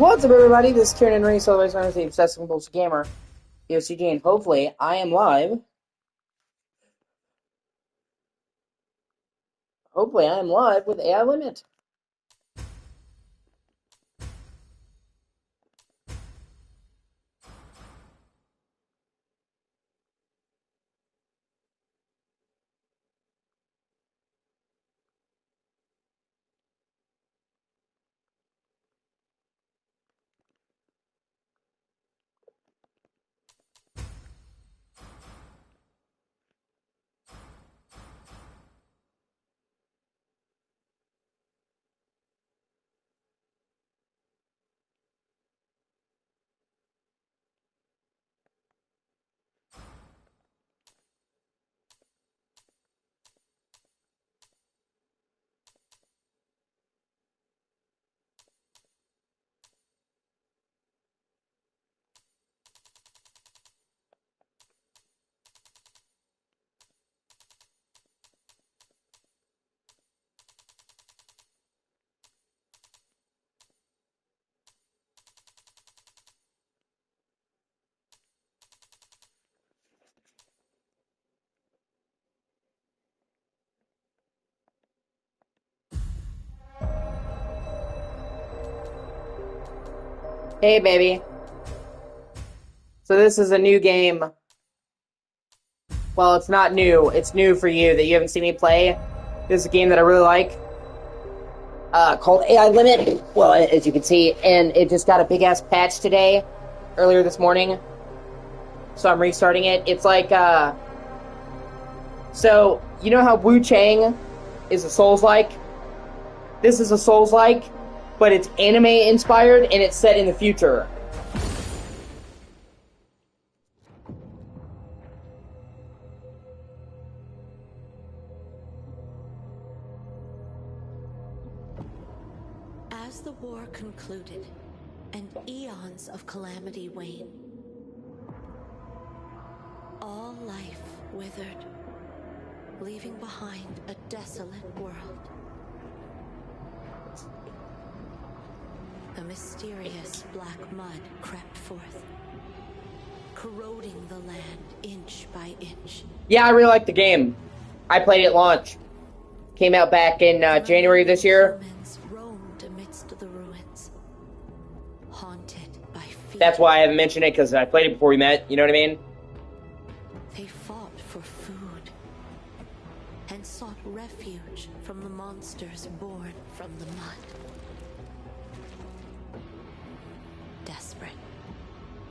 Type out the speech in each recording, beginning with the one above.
What's up, everybody? This is Kieran and Ray, otherwise known as the Obsessive Compulsive Gamer, the O.C.G, and hopefully I am live. Hopefully I am live with AI Limit. Hey, baby. So this is a new game. Well, it's not new. It's new for you that you haven't seen me play. This is a game that I really like. Called AI Limit. Well, as you can see, and it just got a big-ass patch today, earlier this morning. So I'm restarting it. It's like, so, you know how Wu Chang is a Souls-like? This is a Souls-like, but it's anime-inspired, and it's set in the future. As the war concluded, and eons of calamity waned, all life withered, leaving behind a desolate world. A mysterious black mud crept forth, corroding the land inch by inch. Yeah, I really like the game. I played it at launch. Came out back in January this year. Humans roamed amidst the ruins, haunted by fear. That's why I haven't mentioned it, because I played it before we met, you know what I mean? They fought for food and sought refuge from the monsters born from the mud. Desperate,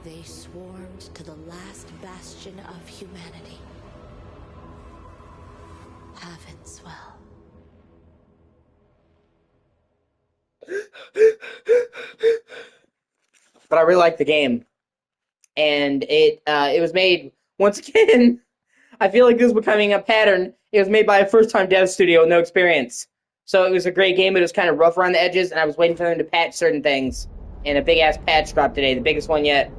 they swarmed to the last bastion of humanity, Havenswell. But I really like the game. And it was made, once again, I feel like this is becoming a pattern. It was made by a first-time dev studio with no experience. So it was a great game, but it was kind of rough around the edges, and I was waiting for them to patch certain things. And a big-ass patch dropped today, the biggest one yet.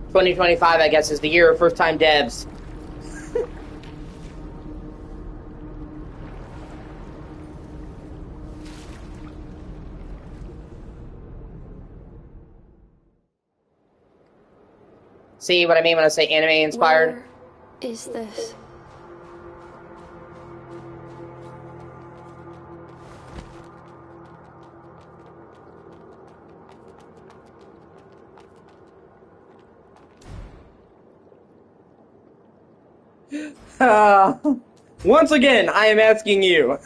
"2025, I guess, is the year of first-time devs." See what I mean when I say anime-inspired? Where is this? Once again, I am asking you.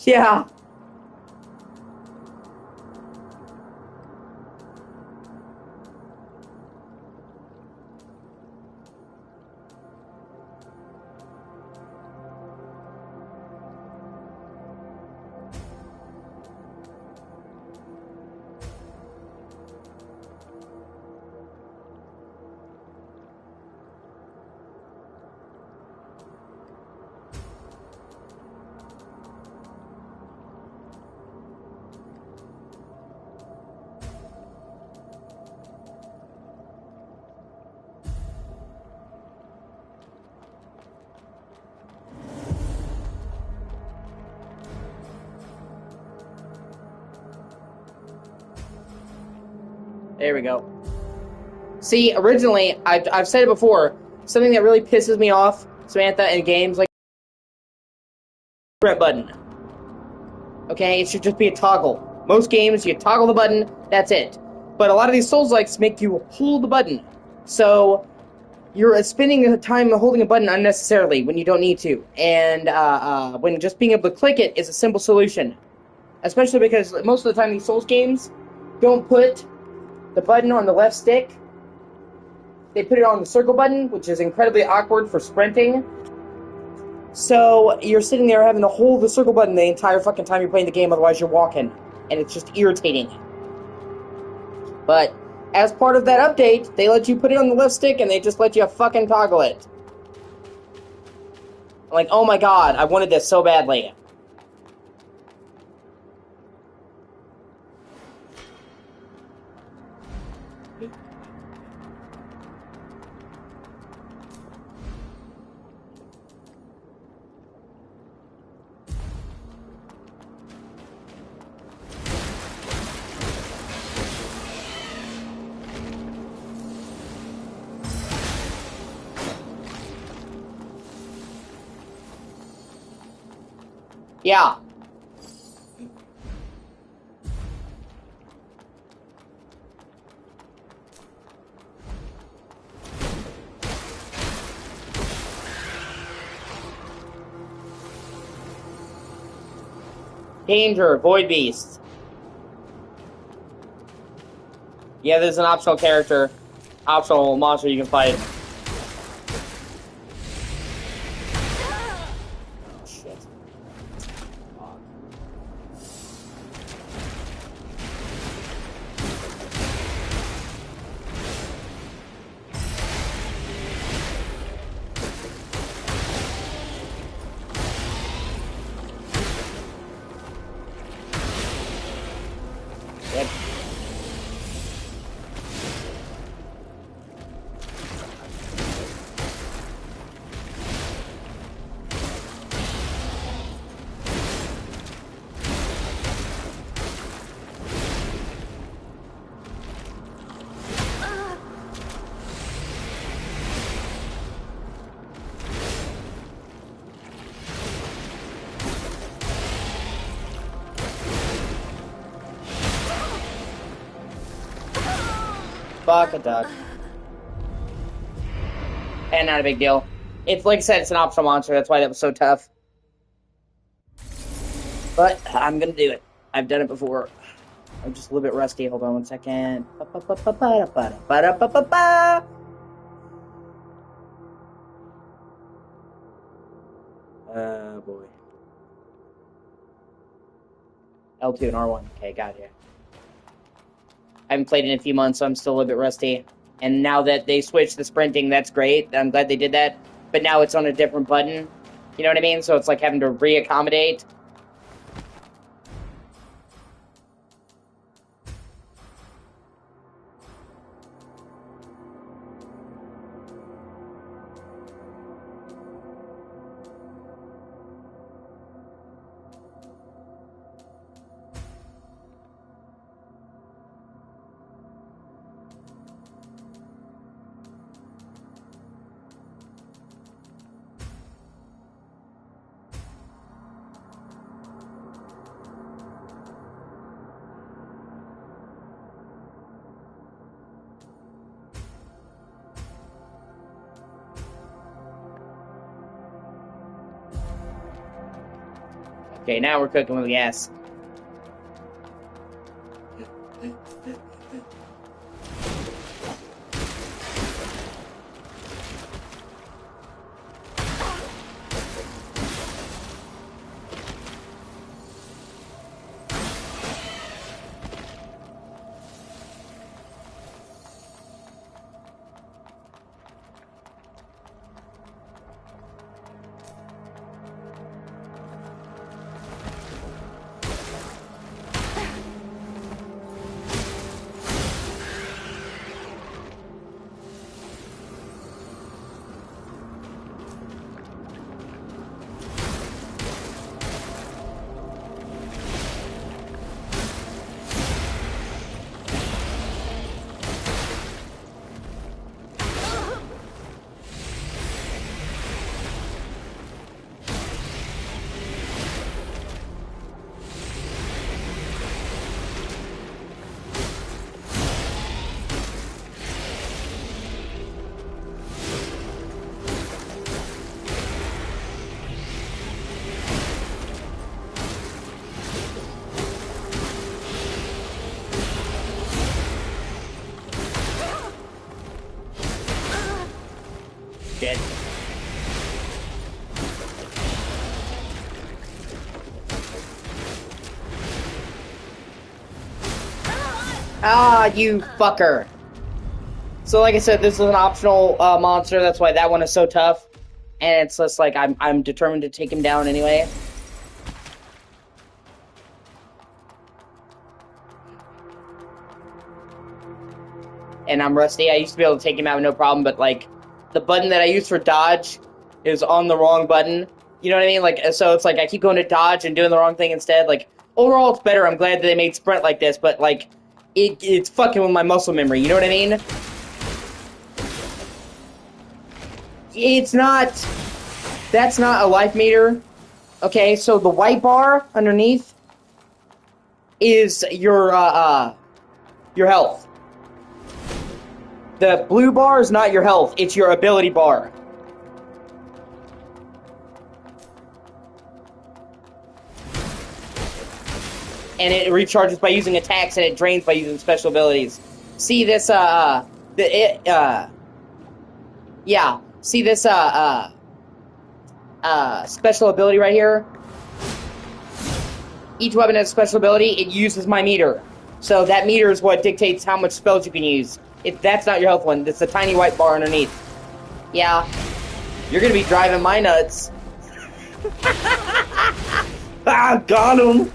Yeah. There we go. See, originally, I've said it before, something that really pisses me off, Samantha, in games like red button. Okay, it should just be a toggle. Most games, you toggle the button, that's it. But a lot of these Souls-likes make you hold the button. So, you're spending time holding a button unnecessarily when you don't need to. And when just being able to click it is a simple solution. Especially because most of the time these Souls games don't put the button on the left stick. They put it on the circle button, which is incredibly awkward for sprinting. So you're sitting there having to hold the circle button the entire fucking time you're playing the game, otherwise you're walking. And it's just irritating. But as part of that update, they let you put it on the left stick and they just let you fucking toggle it. I'm like, oh my god, I wanted this so badly. Yeah. Danger, Void Beast. Yeah, there's an optional character, optional monster you can fight. Shit. Yep. Fuck a duck. And not a big deal. It's like I said, it's an optional monster. That's why that was so tough. But I'm gonna do it. I've done it before. I'm just a little bit rusty. Hold on one second. Boy. L2 and R1. Okay, gotcha. I haven't played in a few months, so I'm still a little bit rusty. And now that they switched the sprinting, that's great. I'm glad they did that. But now it's on a different button. You know what I mean? So it's like having to reaccommodate. Okay, now we're cooking with gas. Ah, you fucker. So like I said, this is an optional monster. That's why that one is so tough. And it's just like I'm determined to take him down anyway. And I'm rusty. I used to be able to take him out no problem, but like the button that I use for dodge is on the wrong button. You know what I mean? Like, so it's like I keep going to dodge and doing the wrong thing instead. Like, overall, it's better. I'm glad that they made sprint like this, but like, it's fucking with my muscle memory. You know what I mean? It's not. That's not a life meter. Okay, so the white bar underneath is your health. The blue bar is not your health, it's your ability bar. And it recharges by using attacks, and it drains by using special abilities. See this, yeah. See this, special ability right here? Each weapon has a special ability, it uses my meter. So that meter is what dictates how much spells you can use. If that's not your health one, it's a tiny white bar underneath. Yeah. You're gonna be driving my nuts. Ah, got him!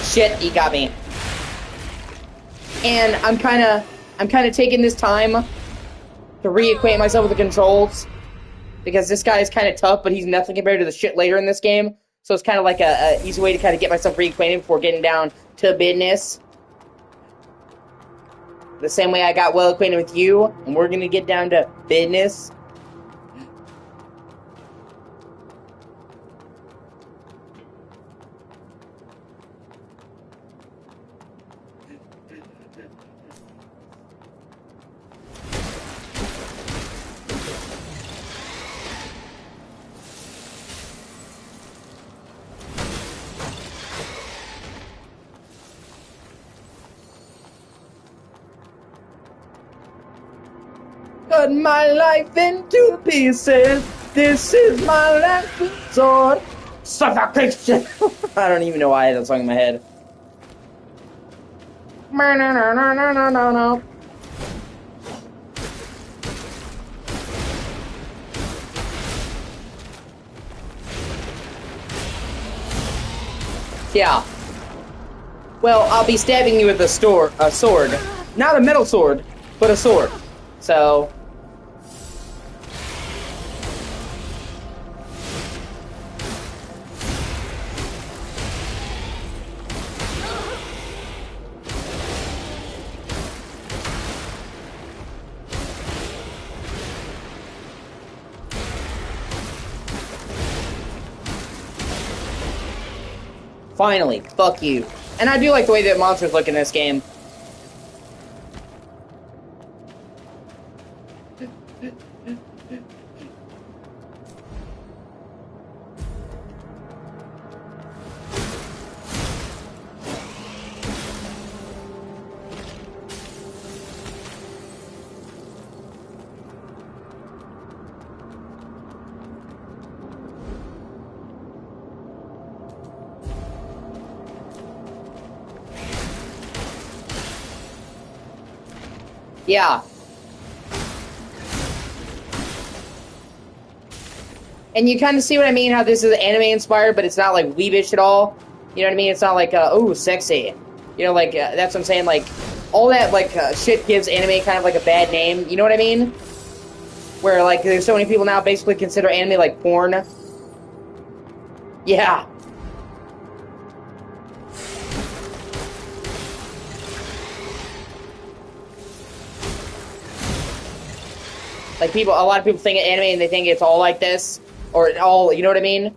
Shit, he got me. And I'm kind of taking this time to reacquaint myself with the controls, because this guy is kind of tough, but he's nothing compared to the shit later in this game. So it's kind of like a easy way to kind of get myself reacquainted before getting down to business. The same way I got well acquainted with you, and we're gonna get down to business. Cut my life into pieces. This is my last resort. Suffocation. I don't even know why I had that song in my head. No. Yeah. Well, I'll be stabbing you with a sword. Not a metal sword, but a sword. So... Finally, fuck you. And I do like the way that monsters look in this game. Yeah. And you kind of see what I mean, how this is anime inspired, but it's not like weebish at all. You know what I mean? It's not like, ooh, sexy. You know, like, that's what I'm saying, like, all that, like, shit gives anime kind of like a bad name. You know what I mean? Where, like, there's so many people now basically consider anime like porn. Yeah. Like, a lot of people think of anime and they think it's all like this. Or all, you know what I mean?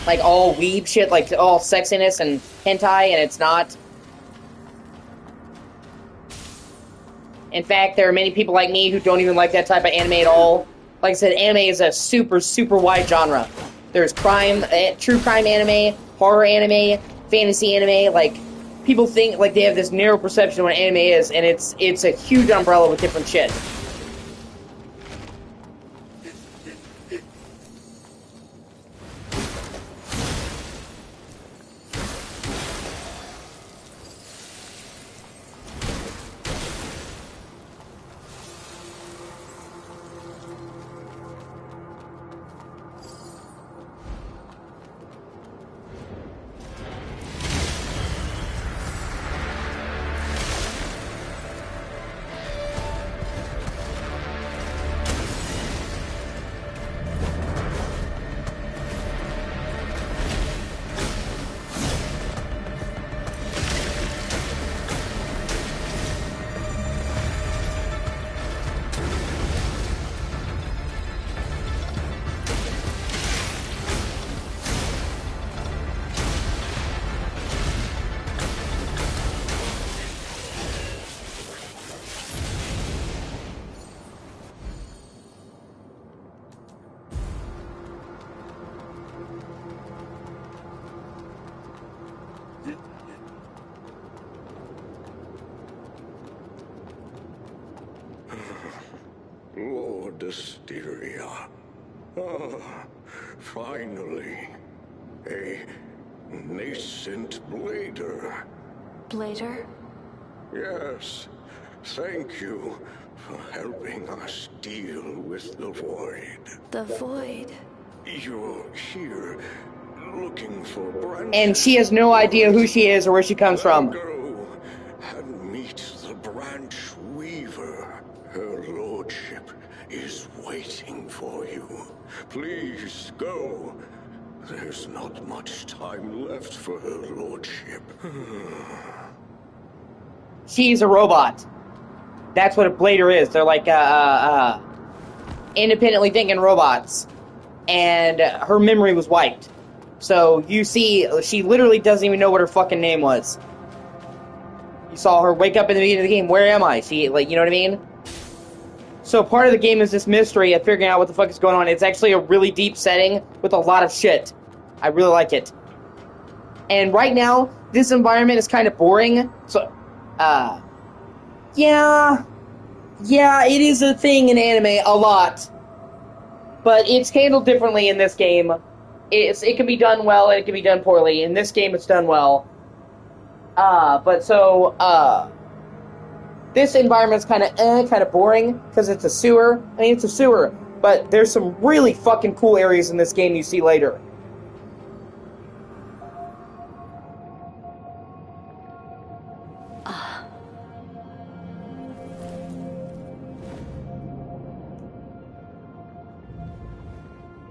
Like, all weeb shit, like, all sexiness and hentai, and it's not. In fact, there are many people like me who don't even like that type of anime at all. Like I said, anime is a super, super wide genre. There's crime, true crime anime, horror anime, fantasy anime, like, people think, like, they have this narrow perception of what anime is, and it's a huge umbrella with different shit. Lord Asteria. Ah, finally. A nascent blader. Blader? Yes. Thank you for helping us deal with the void. The void. You're here looking for branches. And she has no idea who she is or where she comes from. Go and meet the branch weaver. Her lordship is waiting for you. Please go. There's not much time left for her lordship. She's a robot. That's what a blader is. They're like independently thinking robots. And her memory was wiped. So you see, she literally doesn't even know what her fucking name was. You saw her wake up in the beginning of the game. Where am I? She, like, you know what I mean? So part of the game is this mystery of figuring out what the fuck is going on. It's actually a really deep setting with a lot of shit. I really like it. And right now, this environment is kind of boring. So, yeah, it is a thing in anime a lot. But it's handled differently in this game. It can be done well and it can be done poorly. In this game, it's done well. This environment's kind of boring because it's a sewer. I mean, it's a sewer, but there's some really fucking cool areas in this game you see later.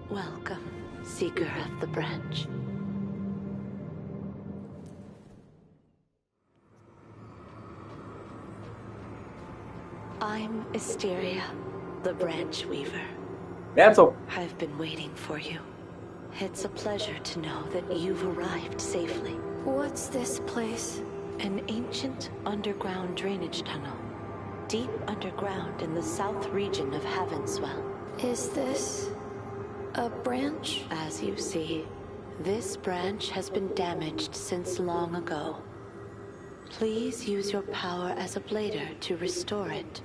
Welcome, Seeker of the Branch. I'm Asteria, the Branch Weaver. That's a... I've been waiting for you. It's a pleasure to know that you've arrived safely. What's this place? An ancient underground drainage tunnel, deep underground in the south region of Heavenswell. Is this a branch? As you see, this branch has been damaged since long ago. Please use your power as a blader to restore it.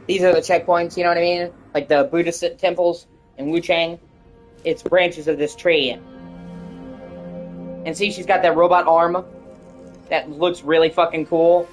These are the checkpoints, you know what I mean? Like the Buddhist temples in Wuchang. It's branches of this tree. And see, she's got that robot arm that looks really fucking cool.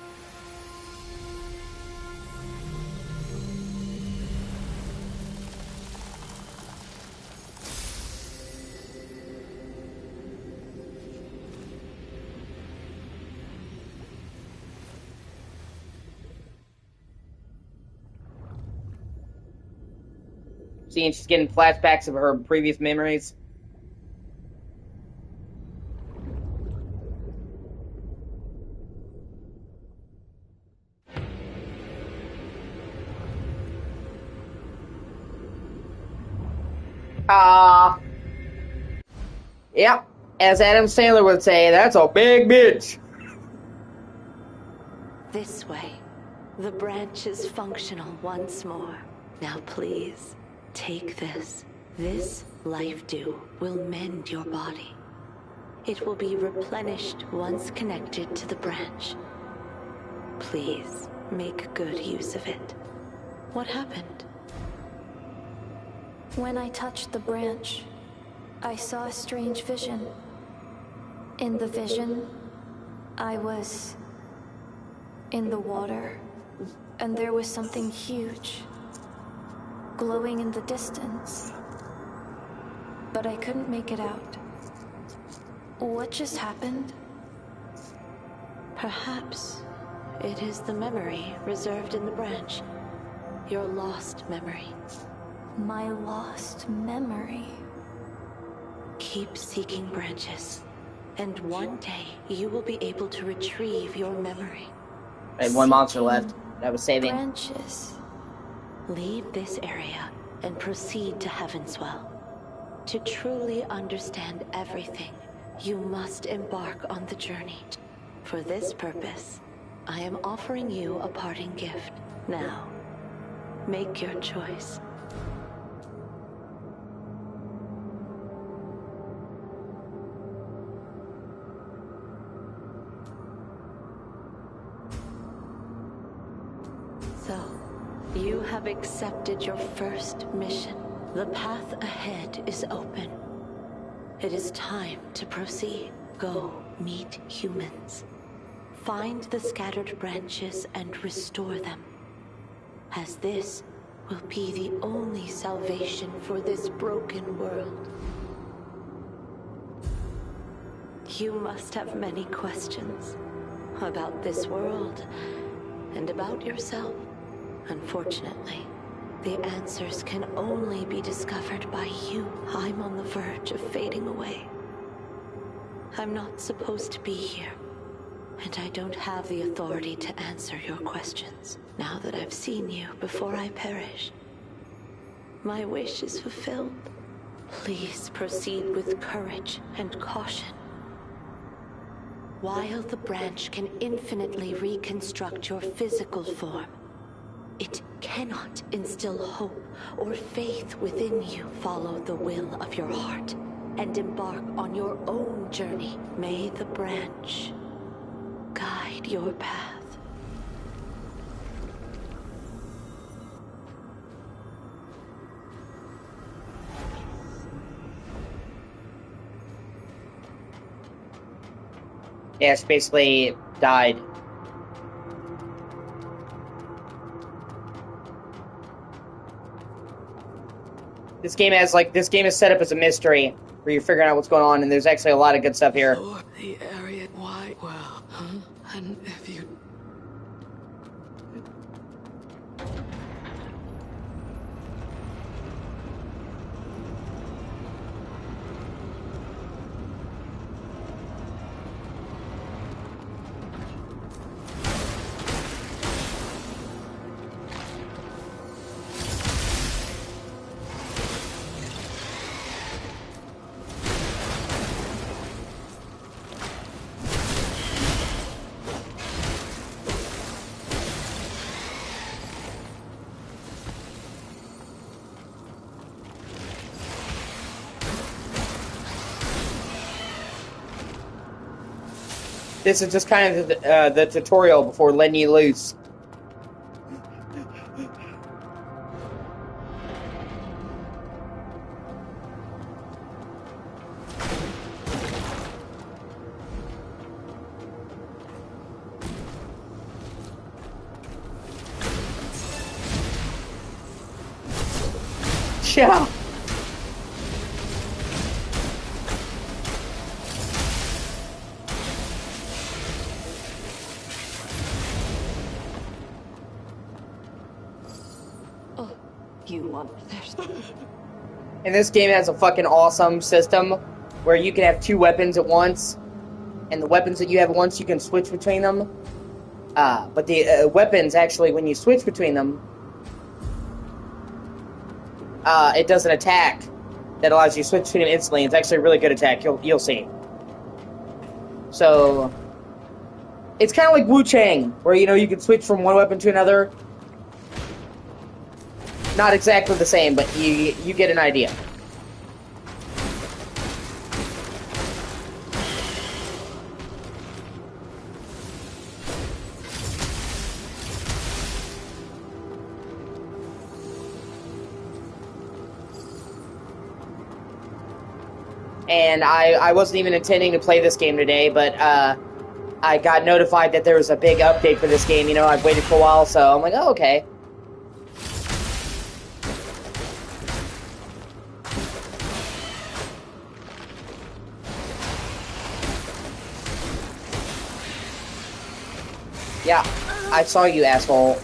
Seeing she's getting flashbacks of her previous memories. Yep. As Adam Sandler would say, that's a big bitch. This way. The branch is functional once more. Now please, take this. This life dew will mend your body. It will be replenished once connected to the branch. Please, make good use of it. What happened? When I touched the branch, I saw a strange vision. In the vision, I was in the water, and there was something huge, glowing in the distance. But I couldn't make it out. What just happened? Perhaps it is the memory reserved in the branch. Your lost memory. My lost memory. Keep seeking branches, and one day you will be able to retrieve your memory. I had one monster left that was saving. Branches. Leave this area and proceed to Heavenswell. To truly understand everything, you must embark on the journey. For this purpose, I am offering you a parting gift. Now, make your choice. So, you have accepted your first mission. The path ahead is open. It is time to proceed. Go meet humans. Find the scattered branches and restore them, as this will be the only salvation for this broken world. You must have many questions about this world and about yourself. Unfortunately, the answers can only be discovered by you. I'm on the verge of fading away. I'm not supposed to be here, and I don't have the authority to answer your questions. Now that I've seen you before I perish, my wish is fulfilled. Please proceed with courage and caution. While the branch can infinitely reconstruct your physical form, it cannot instill hope or faith within you. Follow the will of your heart and embark on your own journey. May the branch guide your path. Yeah, she basically died. This game is set up as a mystery where you're figuring out what's going on, and there's actually a lot of good stuff here. Lord, the area, why? Well, and if you... This is just kind of the tutorial before letting you loose. Yeah. You want this? And this game has a fucking awesome system where you can have two weapons at once, and the weapons that you have at once, you can switch between them. But the weapons, actually, when you switch between them, it does an attack that allows you to switch between them instantly. It's actually a really good attack, you'll see. So, it's kind of like Wu Chang, where, you can switch from one weapon to another. Not exactly the same, but you get an idea. and I wasn't even intending to play this game today, but I got notified that there was a big update for this game. You know, I've waited for a while, so I'm like, oh, okay. Yeah, I saw you, asshole.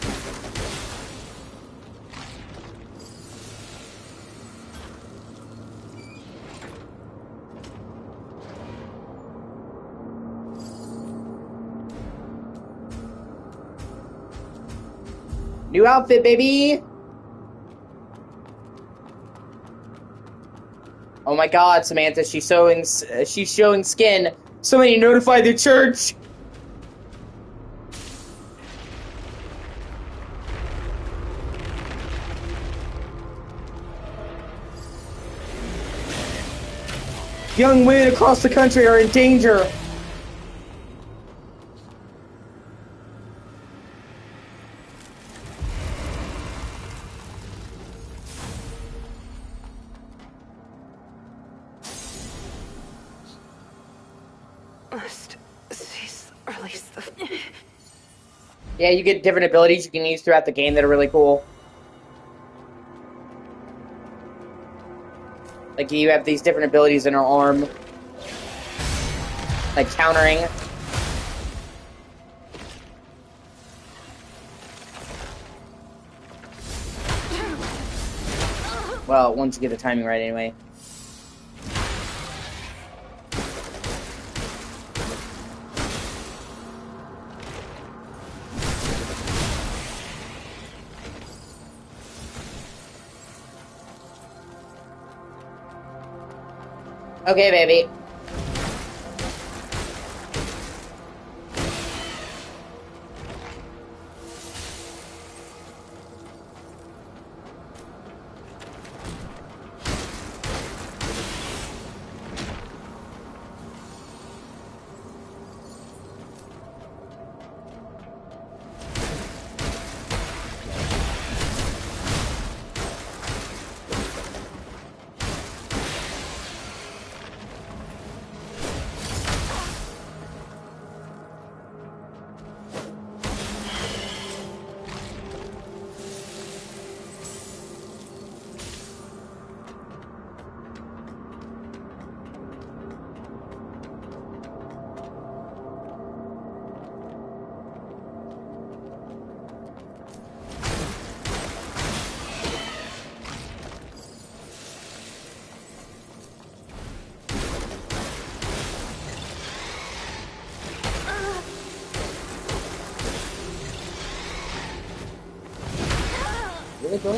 New outfit, baby! Oh my god, Samantha, she's showing skin. Somebody notify the church! Young women across the country are in danger. Must release the... Yeah, you get different abilities you can use throughout the game that are really cool. Like, you have these different abilities in her arm. Like, countering. Well, once you get the timing right, anyway. Okay, baby. Really, bro?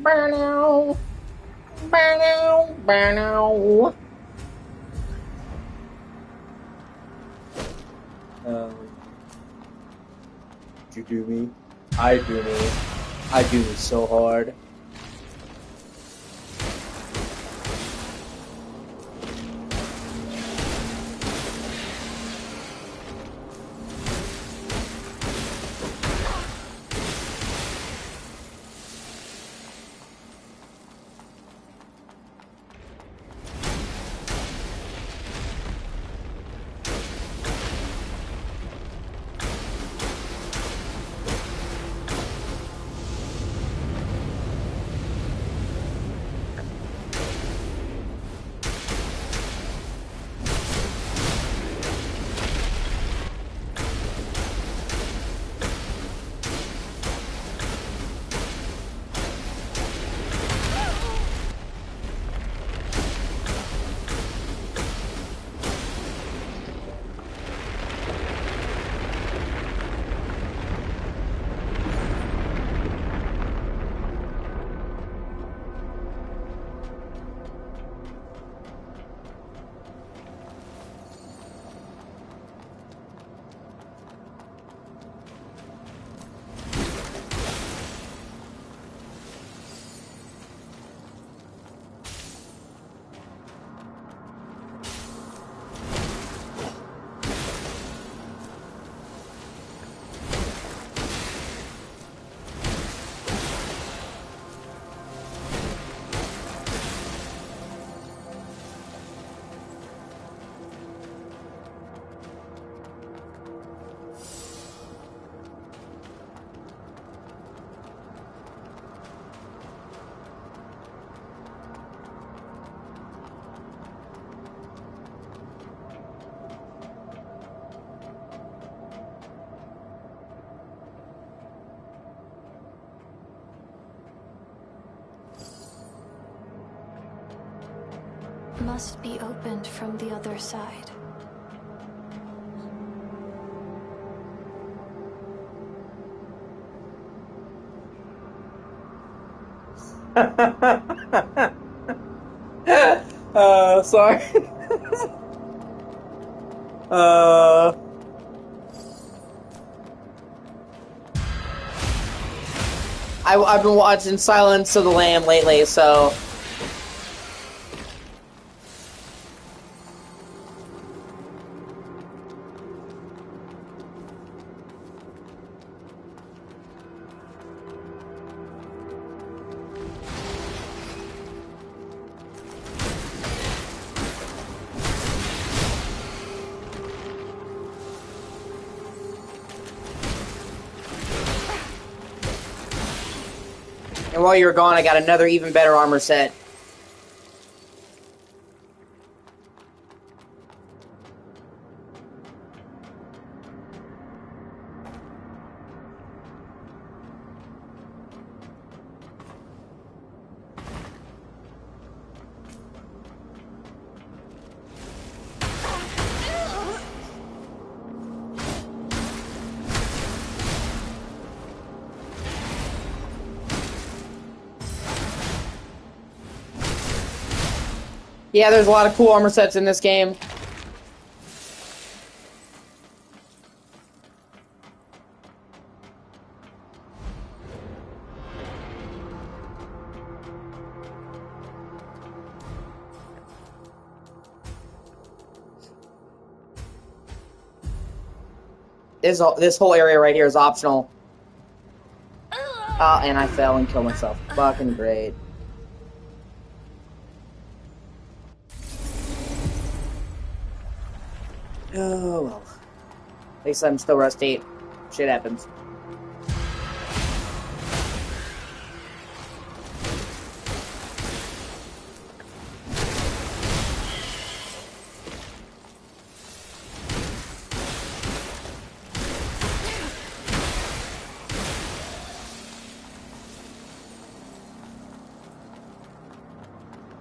Burnow. Burnow. Burnow. You do me. I do me. I do me so hard. Must be opened from the other side. Sorry. uh. I've been watching Silence of the Lamb lately, so. And while you were gone, I got another even better armor set. Yeah, there's a lot of cool armor sets in this game. This whole area right here is optional. Oh, and I fell and killed myself. Fucking great. Oh, well. At least I'm still rusty. Shit happens.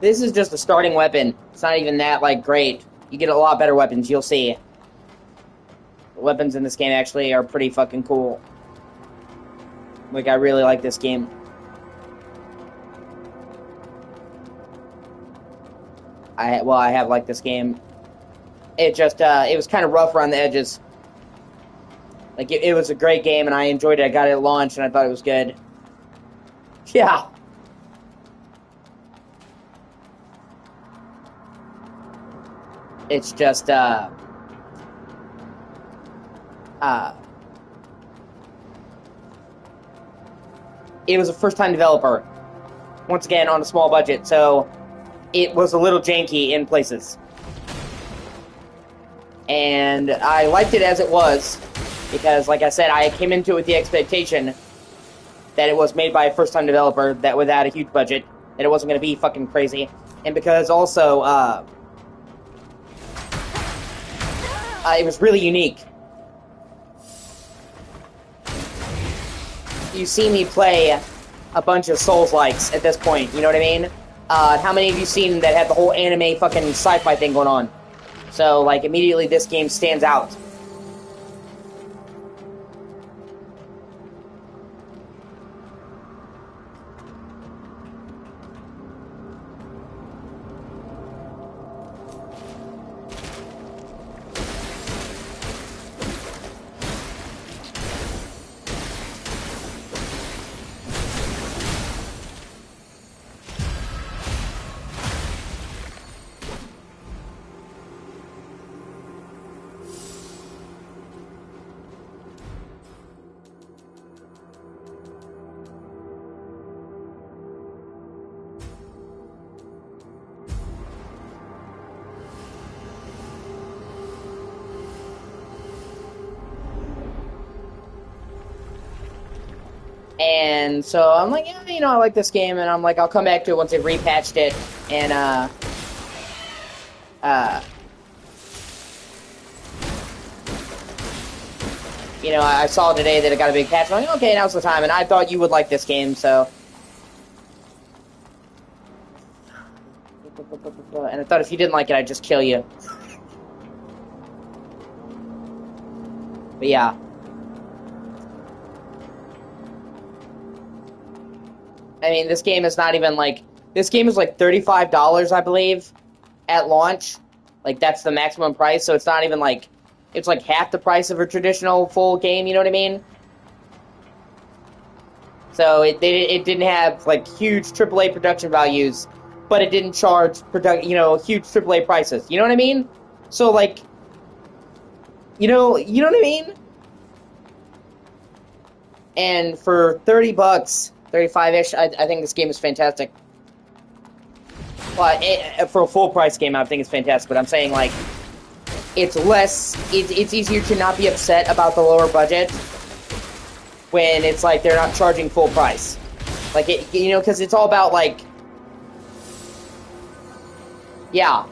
This is just a starting weapon. It's not even that, like, great. You get a lot better weapons, you'll see. The weapons in this game actually are pretty fucking cool. Like, I really like this game. I have liked this game. It just it was kind of rough around the edges. Like it was a great game, and I enjoyed it. I got it at launch, and I thought it was good. Yeah. It's just it was a first-time developer, once again on a small budget, so it was a little janky in places. And I liked it as it was, because, like I said, I came into it with the expectation that it was made by a first-time developer that without a huge budget, that it wasn't going to be fucking crazy. And because also, it was really unique. You see me play a bunch of Souls-likes at this point, you know what I mean? How many of you seen that had the whole anime fucking sci-fi thing going on? So, like, immediately this game stands out. And so I'm like, yeah, you know, I like this game, and I'm like, I'll come back to it once they repatched it, and, you know, I saw today that it got a big patch. I'm like, okay, now's the time, and I thought you would like this game, so. And I thought if you didn't like it, I'd just kill you. But yeah. I mean, this game is not even like... This game is like $35, I believe, at launch. Like, that's the maximum price, so it's not even like... It's like half the price of a traditional full game, you know what I mean? So it didn't have, like, huge AAA production values, but it didn't charge, huge AAA prices. You know what I mean? So, like... You know what I mean? And for 30 bucks... 35-ish, I think this game is fantastic. Well, for a full-price game, I think it's fantastic, but I'm saying, like, it's easier to not be upset about the lower budget when it's, like, they're not charging full price. Like, because it's all about, like... Yeah.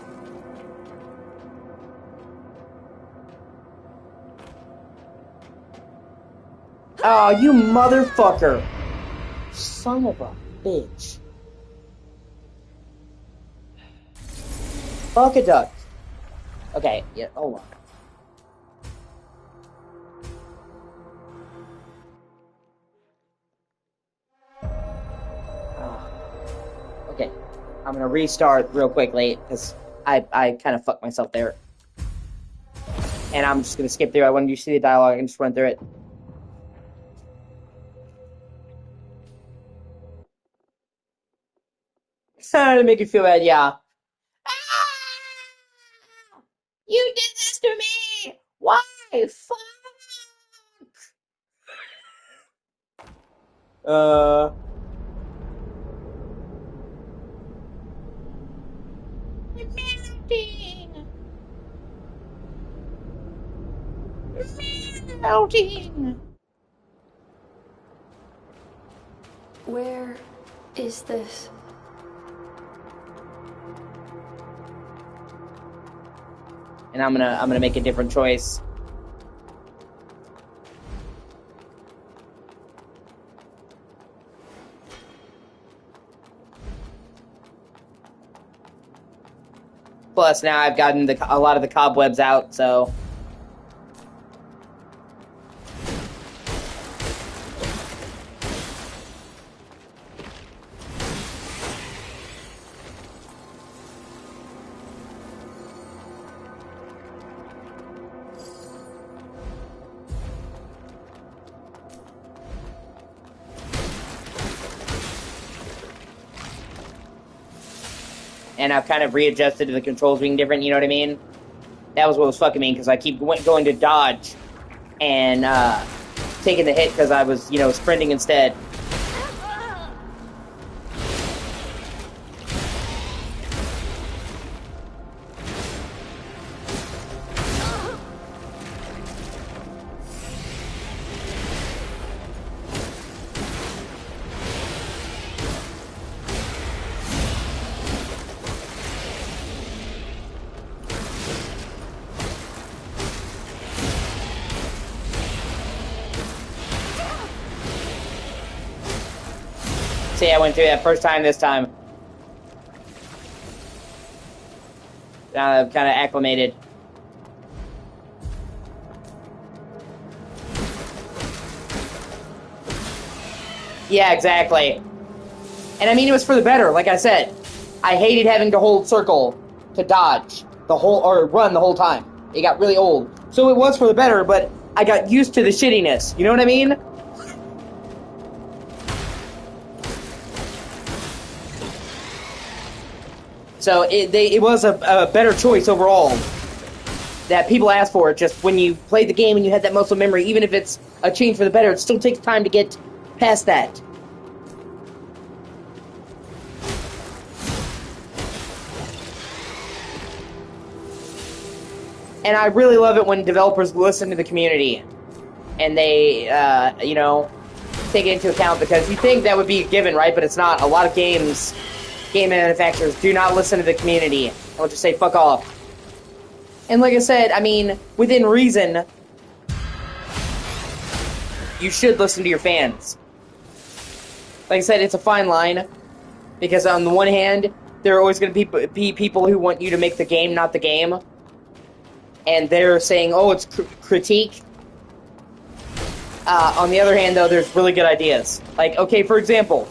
Oh, you motherfucker! Son of a bitch. Fuck a duck. Okay, yeah, hold on. Okay, I'm gonna restart real quickly, because I kind of fucked myself there. And I'm just gonna skip through. I wanted you to see the dialogue and just run through it. To make you feel bad, yeah. You did this to me! Why? Fuck! I'm melting! Melting! Where is this? And I'm gonna make a different choice. Plus, now I've gotten a lot of the cobwebs out, so... and I've kind of readjusted to the controls being different, you know what I mean? That was what was fucking me, because I keep going to dodge and taking the hit because I was, you know, sprinting instead. See, I went through that first time this time. Now I'm kind of acclimated. Yeah, exactly. And I mean, it was for the better, like I said. I hated having to hold circle to dodge or run the whole time. It got really old. So it was for the better, but I got used to the shittiness. You know what I mean? So it was a better choice overall that people asked for. Just when you played the game and you had that muscle memory, even if it's a change for the better, it still takes time to get past that. And I really love it when developers listen to the community and they, you know, take it into account, because you think that would be a given, right? But it's not. A lot of game manufacturers do not listen to the community and will just say, fuck off. And like I said, I mean, within reason, you should listen to your fans. Like I said, it's a fine line, because on the one hand, there are always going to be people who want you to make the game, not the game. And they're saying, oh, it's critique. On the other hand, though, there's really good ideas. Like, okay, for example,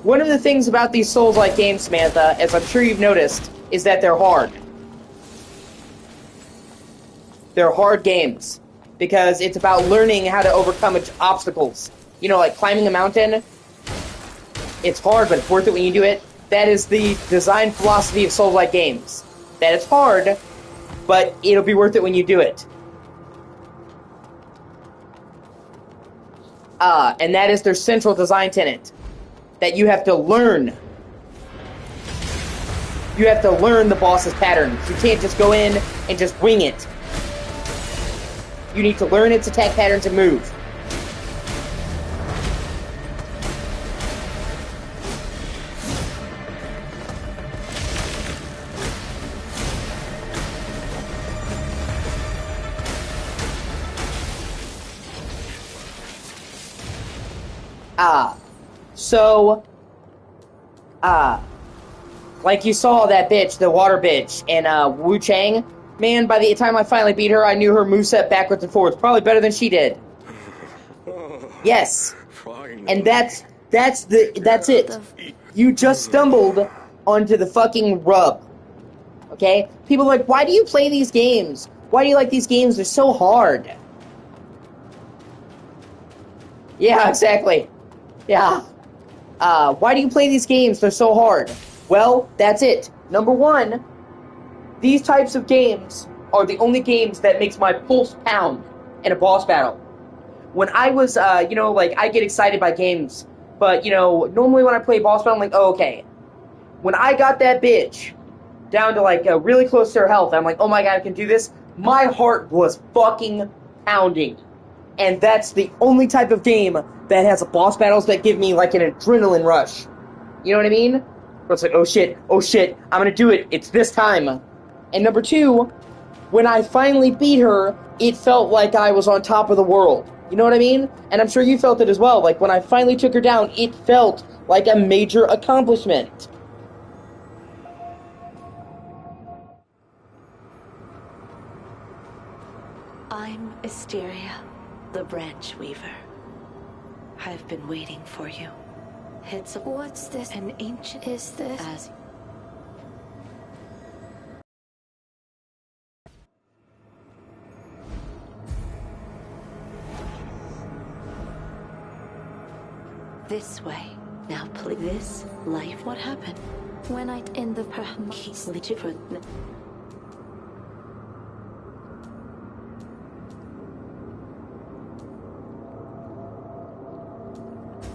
one of the things about these Souls-like games, Samantha, as I'm sure you've noticed, is that they're hard. They're hard games, because it's about learning how to overcome obstacles. You know, like climbing a mountain, it's hard, but it's worth it when you do it. That is the design philosophy of Souls-like games. That it's hard, but it'll be worth it when you do it. And that is their central design tenet. That you have to learn. You have to learn the boss's patterns. You can't just go in and just wing it. You need to learn its attack patterns and move. Like you saw that bitch, the water bitch, in Wu Chang. Man, by the time I finally beat her, I knew her moveset backwards and forwards. Probably better than she did. Yes. And that's it. You just stumbled onto the fucking rub. Okay? People are like, why do you play these games? Why do you like these games? They're so hard. Yeah, exactly. Yeah. Why do you play these games? They're so hard. Well, that's it. Number one, these types of games are the only games that makes my pulse pound in a boss battle. When I was, you know, like, I get excited by games, but, you know, normally when I play boss battle, I'm like, oh, okay. When I got that bitch down to, like, really close to her health, I'm like, oh my god, I can do this. My heart was fucking pounding. And that's the only type of game that has boss battles that give me, like, an adrenaline rush. You know what I mean? Where it's like, oh shit, I'm gonna do it, it's this time. And number two, when I finally beat her, it felt like I was on top of the world. You know what I mean? And I'm sure you felt it as well. Like, when I finally took her down, it felt like a major accomplishment. I'm Asteria, the Branch Weaver. I've been waiting for you. It's What's this? an ancient Is this? as this way. Now, please. This life, what happened? When I in the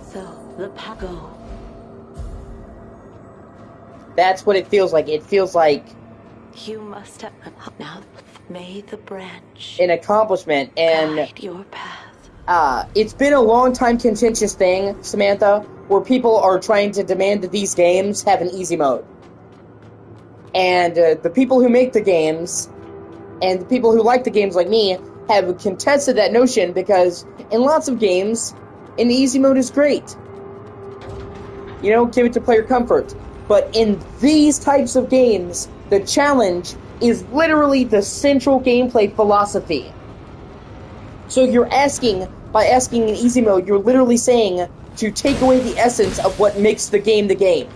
So the go. That's what it feels like. It feels like You must have now. May the branch an accomplishment, and guide your path. it's been a long time contentious thing, Samantha, where people are trying to demand that these games have an easy mode. And the people who make the games, and the people who like the games like me, have contested that notion because in lots of games, an easy mode is great. You know, give it to player comfort. But in these types of games, the challenge is literally the central gameplay philosophy. So you're asking, by asking in easy mode, you're literally saying to take away the essence of what makes the game the game.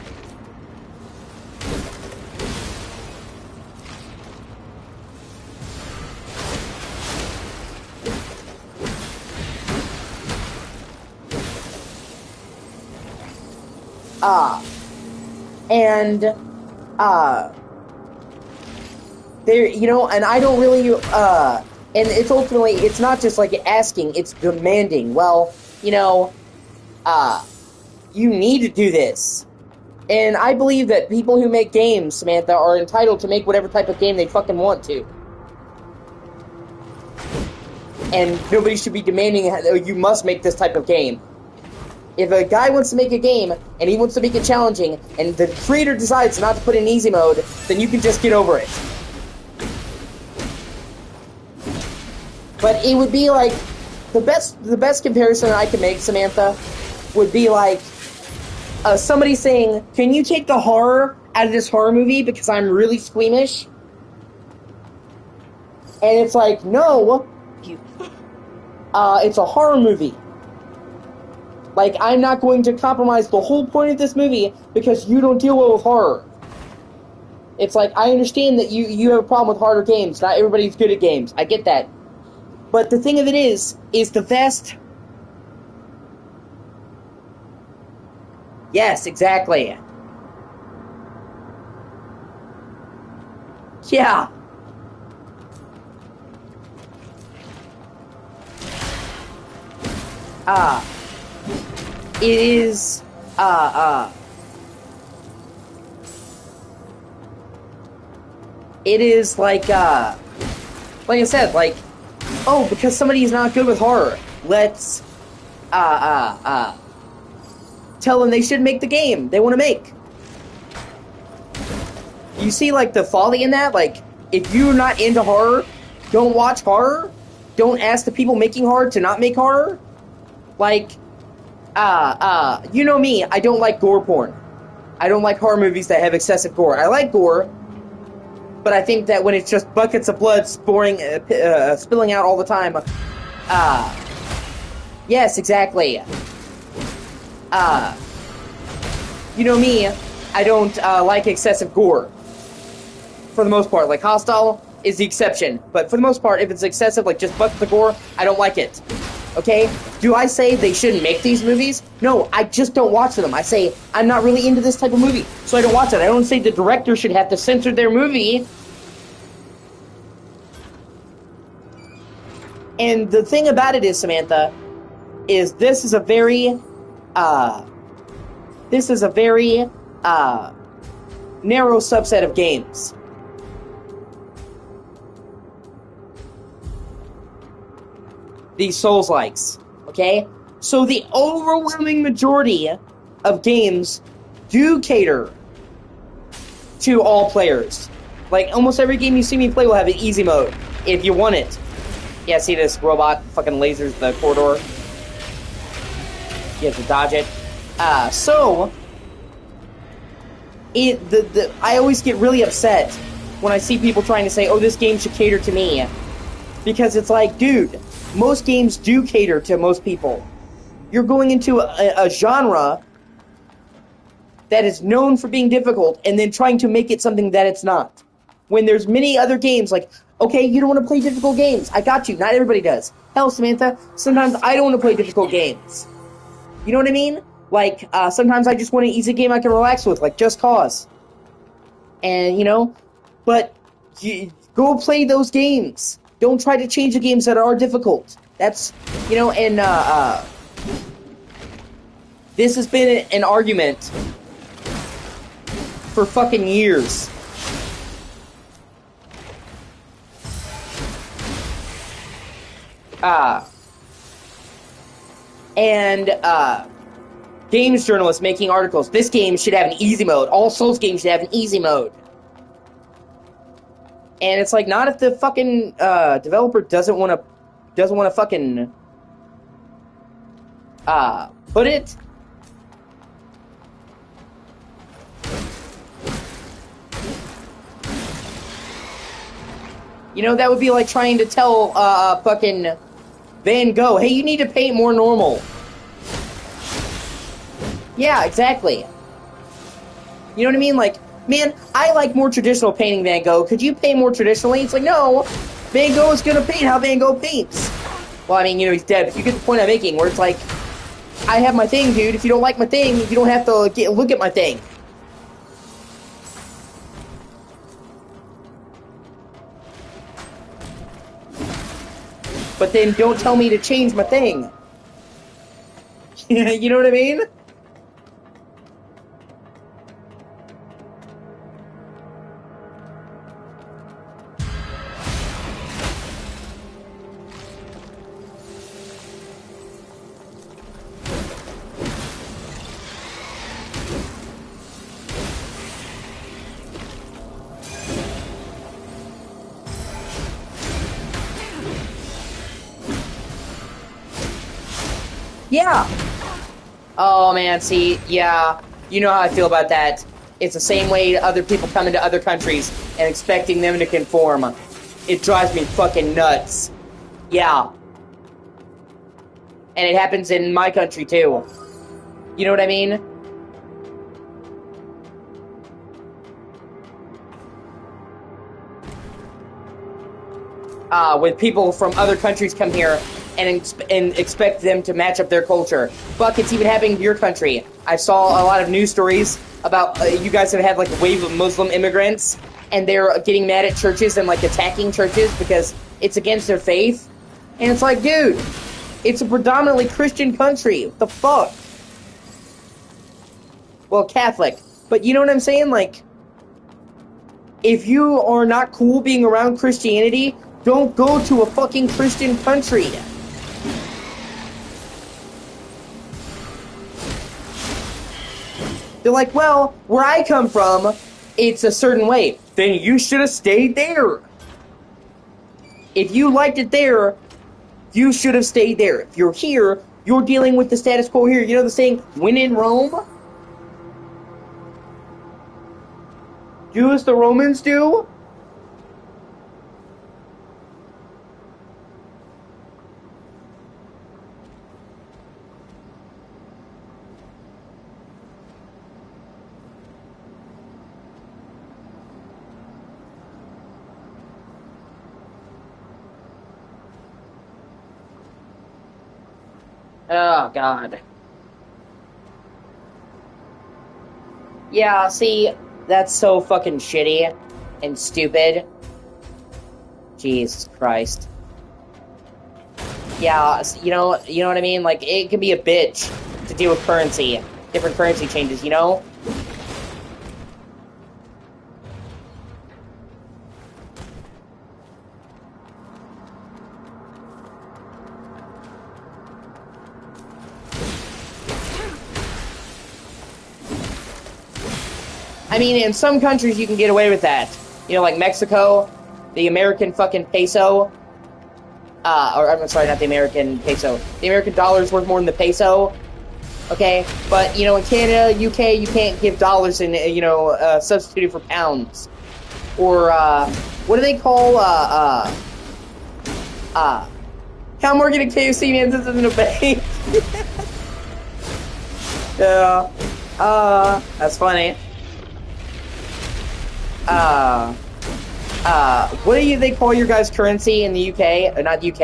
There, you know, and I don't really, and it's ultimately, it's not just like asking, it's demanding. Well, you know, you need to do this. And I believe that people who make games, Samantha, are entitled to make whatever type of game they fucking want to. And nobody should be demanding, oh, you must make this type of game. If a guy wants to make a game, and he wants to make it challenging, and the creator decides not to put it in easy mode, then you can just get over it. But it would be like, the best comparison I can make, Samantha, would be like, somebody saying, can you take the horror out of this horror movie because I'm really squeamish? And it's like, no, it's a horror movie. Like, I'm not going to compromise the whole point of this movie because you don't deal well with horror. It's like, I understand that you have a problem with harder games. Not everybody's good at games. I get that. But the thing of it is the vast... Yes, exactly. Yeah. It is, it is like I said, like, oh, because somebody is not good with horror, let's, tell them they should make the game they want to make. You see, like, the folly in that? Like, if you're not into horror, don't watch horror? Don't ask the people making horror to not make horror? Like, you know me, I don't like gore porn. I don't like horror movies that have excessive gore. I like gore, but I think that when it's just buckets of blood spilling out all the time, yes, exactly. You know me, I don't like excessive gore. For the most part, like Hostile is the exception, but for the most part, if it's excessive, like just buckets of gore, I don't like it. Okay? Do I say they shouldn't make these movies? No, I just don't watch them. I say, I'm not really into this type of movie, so I don't watch it. I don't say the director should have to censor their movie. And the thing about it is, Samantha, is this is a very narrow subset of games. These Souls-likes, okay? So the overwhelming majority of games do cater to all players. Like, almost every game you see me play will have an easy mode, if you want it. Yeah, see this robot fucking lasers the corridor? You have to dodge it. I always get really upset when I see people trying to say, oh, this game should cater to me. Because it's like, dude, most games do cater to most people. You're going into a genre that is known for being difficult and then trying to make it something that it's not. When there's many other games, like, okay, you don't want to play difficult games. I got you. Not everybody does. Hell, Samantha, sometimes I don't want to play difficult games. You know what I mean? Like, sometimes I just want an easy game I can relax with, like Just Cause. And, but go play those games. Don't try to change the games that are difficult. That's, and this has been an argument for fucking years. Games journalists making articles. This game should have an easy mode. All Souls games should have an easy mode. And it's like, not if the fucking developer doesn't want to fucking put it. That would be like trying to tell fucking Van Gogh, hey, you need to paint more normal. Yeah, exactly. You know what I mean? Like, man, I like more traditional painting Van Gogh. Could you paint more traditionally? It's like, no, Van Gogh is gonna paint how Van Gogh paints. Well, I mean, he's dead, but you get the point I'm making, where it's like, I have my thing, dude. If you don't like my thing, you don't have to look at my thing. But then don't tell me to change my thing. You know what I mean? Yeah. Oh, man, see, yeah. You know how I feel about that. It's the same way other people come into other countries and expecting them to conform. It drives me fucking nuts. Yeah. And it happens in my country, too. You know what I mean? When people from other countries come here and expect them to match up their culture. Fuck, it's even happening to your country. I saw a lot of news stories about you guys have had like a wave of Muslim immigrants, and they're getting mad at churches and like attacking churches because it's against their faith. And it's like, dude, it's a predominantly Christian country. What the fuck? Well, Catholic. But you know what I'm saying? Like, if you are not cool being around Christianity, don't go to a fucking Christian country. They're like, well, where I come from, it's a certain way. Then you should have stayed there. If you liked it there, you should have stayed there. If you're here, you're dealing with the status quo here. You know the saying, when in Rome, do as the Romans do? Oh, God. Yeah, see, that's so fucking shitty and stupid. Jesus Christ. Yeah, you know what I mean? Like, it can be a bitch to deal with currency. Different currency changes, you know? I mean, in some countries you can get away with that. You know, like Mexico, the American fucking peso. Or, I'm sorry, not the American peso. The American dollar is worth more than the peso. Okay? But, you know, in Canada, UK, you can't give dollars and, substitute it for pounds. Or, what do they call, I'm working at KFC, man, this isn't a bank. Yeah. That's funny. What do they call your guys' currency in the UK? Not UK,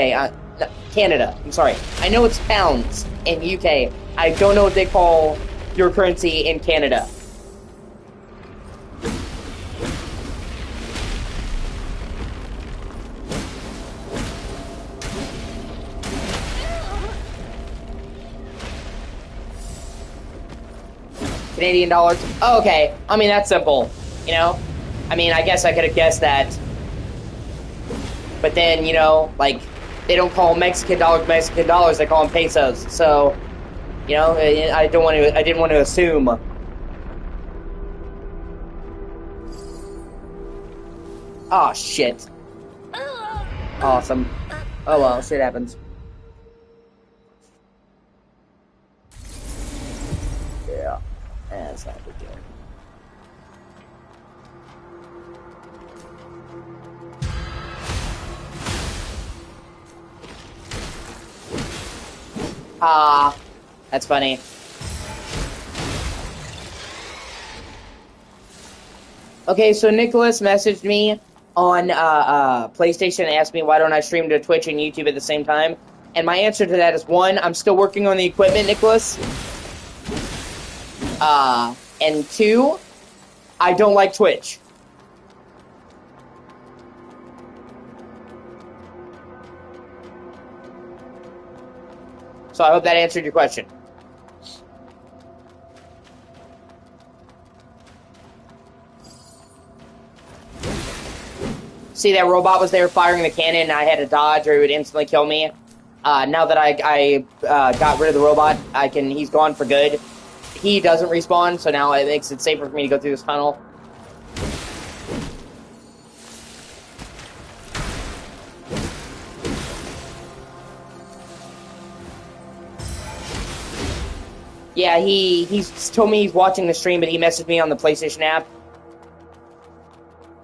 no, Canada. I'm sorry. I know it's pounds in UK. I don't know what they call your currency in Canada. Canadian dollars. Oh, okay. I mean, that's simple, you know? I mean, I guess I could have guessed that. But then, you know, like, they don't call Mexican dollars, they call them pesos. So, you know, I didn't want to assume. Oh, shit. Awesome. Oh, well, shit happens. Yeah. That's not a big deal. Ah, that's funny. Okay, so Nicholas messaged me on PlayStation and asked me why don't I stream to Twitch and YouTube at the same time. And my answer to that is, one, I'm still working on the equipment, Nicholas. And two, I don't like Twitch. So I hope that answered your question. See, that robot was there firing the cannon, and I had to dodge or it would instantly kill me. Now that I got rid of the robot, he's gone for good. He doesn't respawn, so now it makes it safer for me to go through this tunnel. Yeah, he's told me he's watching the stream, but he messaged me on the PlayStation app.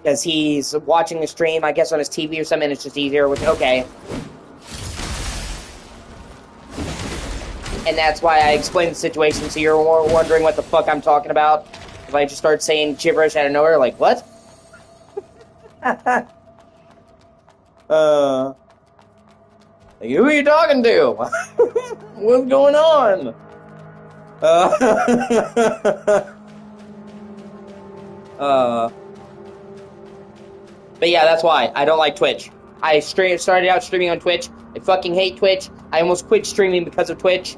Because he's watching the stream, I guess, on his TV or something, it's just easier, which, okay. And that's why I explained the situation, so you're wondering what the fuck I'm talking about. If I just start saying gibberish out of nowhere, like, what? Like, who are you talking to? What's going on? But yeah, that's why. I don't like Twitch. I started out streaming on Twitch. I fucking hate Twitch. I almost quit streaming because of Twitch.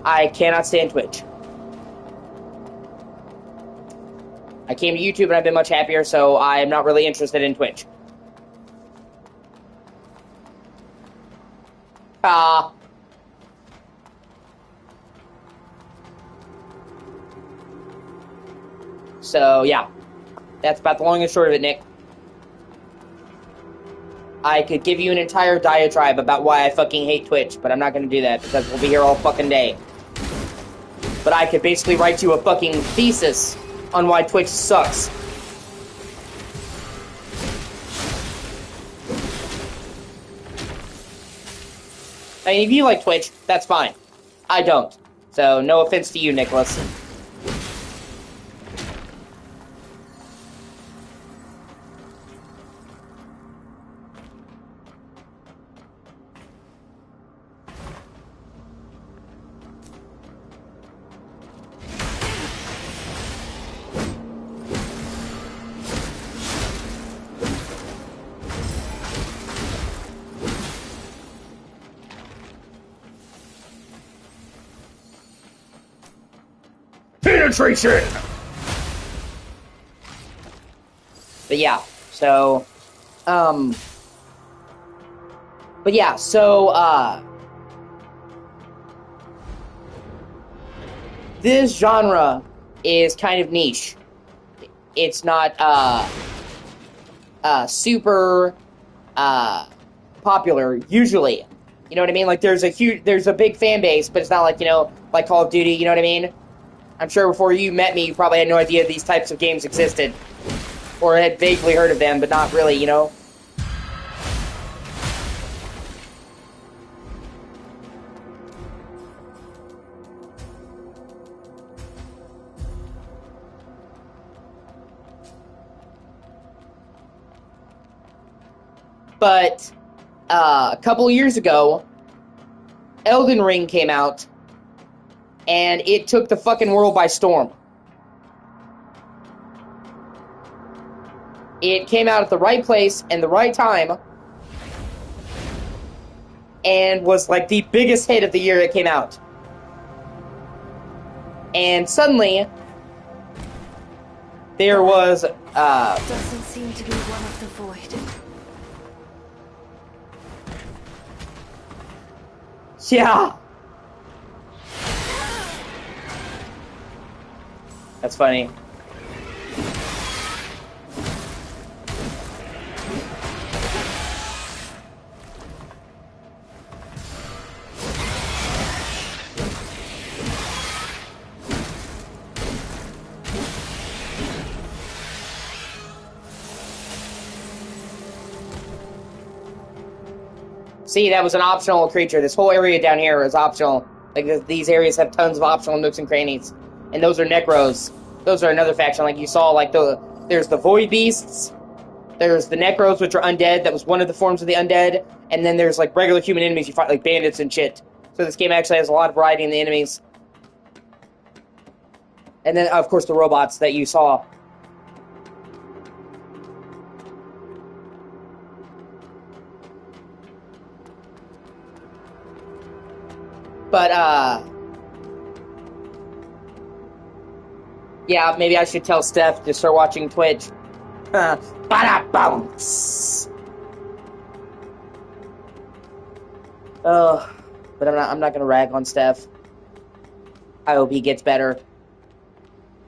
I cannot stand Twitch. I came to YouTube and I've been much happier, so I am not really interested in Twitch. So, yeah. That's about the long and short of it, Nick. I could give you an entire diatribe about why I fucking hate Twitch, but I'm not gonna do that because we'll be here all fucking day. But I could basically write you a fucking thesis on why Twitch sucks. I mean, if you like Twitch, that's fine. I don't. So, no offense to you, Nicholas. Penetration! But yeah, so, but yeah, so, this genre is kind of niche. It's not, super, popular, usually. You know what I mean? Like, there's a big fan base, but it's not like, you know, like Call of Duty, you know what I mean? I'm sure before you met me, you probably had no idea these types of games existed. Or had vaguely heard of them, but not really, you know? But, a couple years ago, Elden Ring came out, and it took the fucking world by storm. It came out at the right place and the right time, and was like the biggest hit of the year it came out. And suddenly, there was, Doesn't seem to be one of the void. yeah. That's funny. See, that was an optional creature. This whole area down here is optional. Like, these areas have tons of optional nooks and crannies. And those are Necros. Those are another faction. Like, you saw, like, there's the Void Beasts. There's the Necros, which are undead. That was one of the forms of the undead. And then there's, like, regular human enemies you fight, like bandits and shit. So this game actually has a lot of variety in the enemies. And then, of course, the robots that you saw. But, yeah, maybe I should tell Steph to start watching Twitch. Ba-da-bounce! But I'm not gonna rag on Steph. I hope he gets better.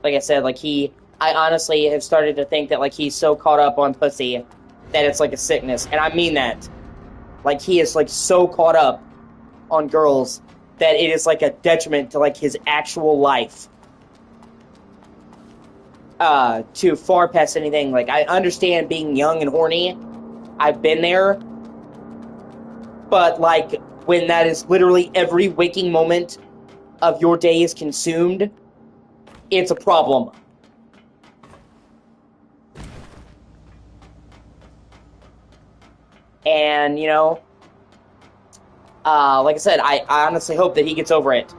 Like I said, like I honestly have started to think that, like, he's so caught up on pussy that it's like a sickness. And I mean that. Like, he is, like, so caught up on girls that it is, like, a detriment to, like, his actual life. To far past anything. Like, I understand being young and horny. I've been there. But, like, when that is literally every waking moment of your day is consumed, it's a problem. And, you know, like I said, I honestly hope that he gets over it.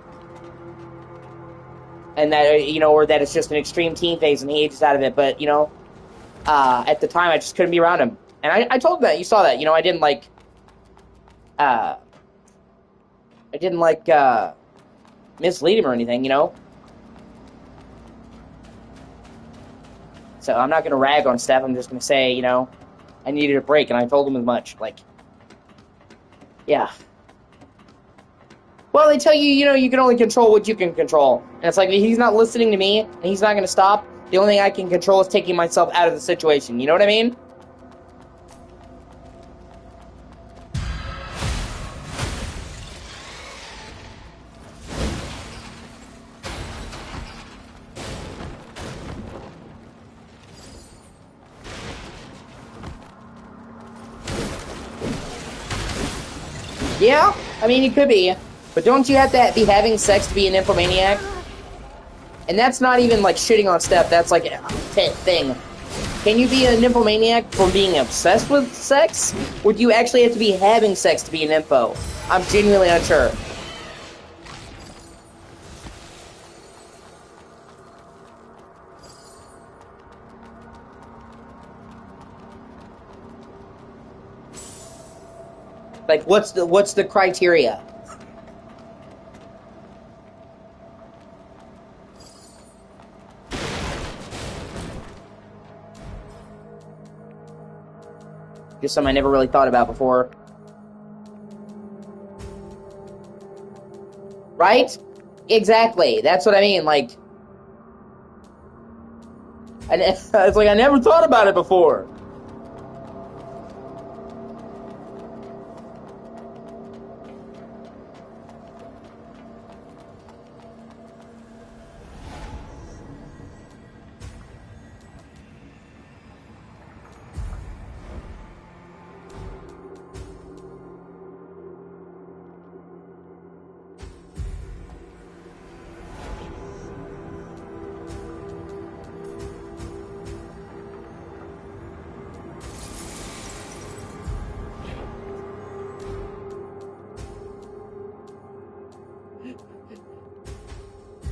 And that, you know, or that it's just an extreme teen phase and he ages out of it. But, you know, at the time, I just couldn't be around him. And I told him that. You saw that. You know, I didn't mislead him or anything, you know? So I'm not going to rag on Steph. I'm just going to say, you know, I needed a break, and I told him as much. Like, yeah. Well, they tell you, you know, you can only control what you can control. And it's like, if he's not listening to me, and he's not going to stop, the only thing I can control is taking myself out of the situation. You know what I mean? Yeah, I mean, you could be. But don't you have to be having sex to be an nymphomaniac? And that's not even, like, shitting on Steph. That's, like, a thing. Can you be a nymphomaniac from being obsessed with sex? Or do you actually have to be having sex to be an nympho? I'm genuinely unsure. Like, what's the criteria? Just something I never really thought about before. Right? Exactly. That's what I mean. Like, it's like I never thought about it before.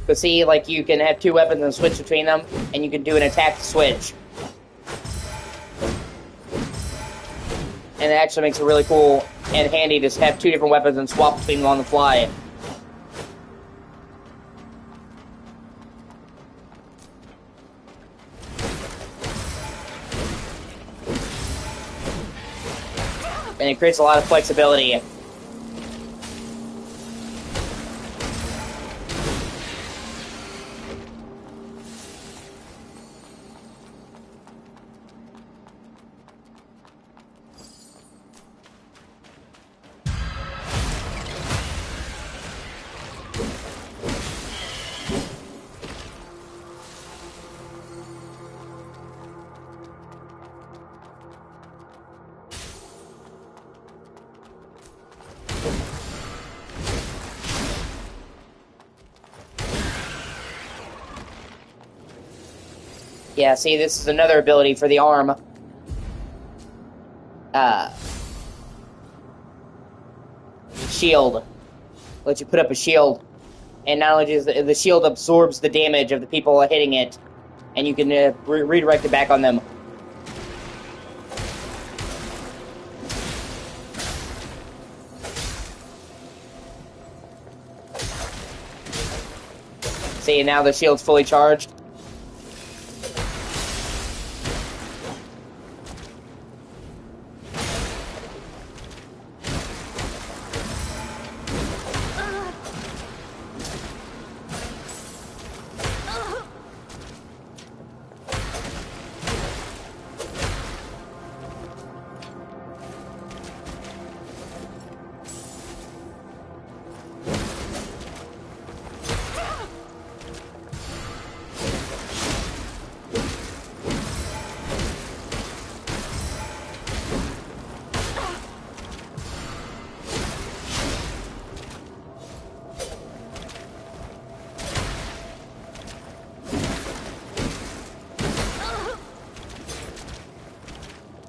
But see, like, you can have two weapons and switch between them, and you can do an attack switch. And it actually makes it really cool and handy to have two different weapons and swap between them on the fly. and it creates a lot of flexibility. Yeah, see, this is another ability for the arm. Shield. Lets you put up a shield. And not only does the shield absorbs the damage of the people hitting it, and you can redirect it back on them. See, now the shield's fully charged.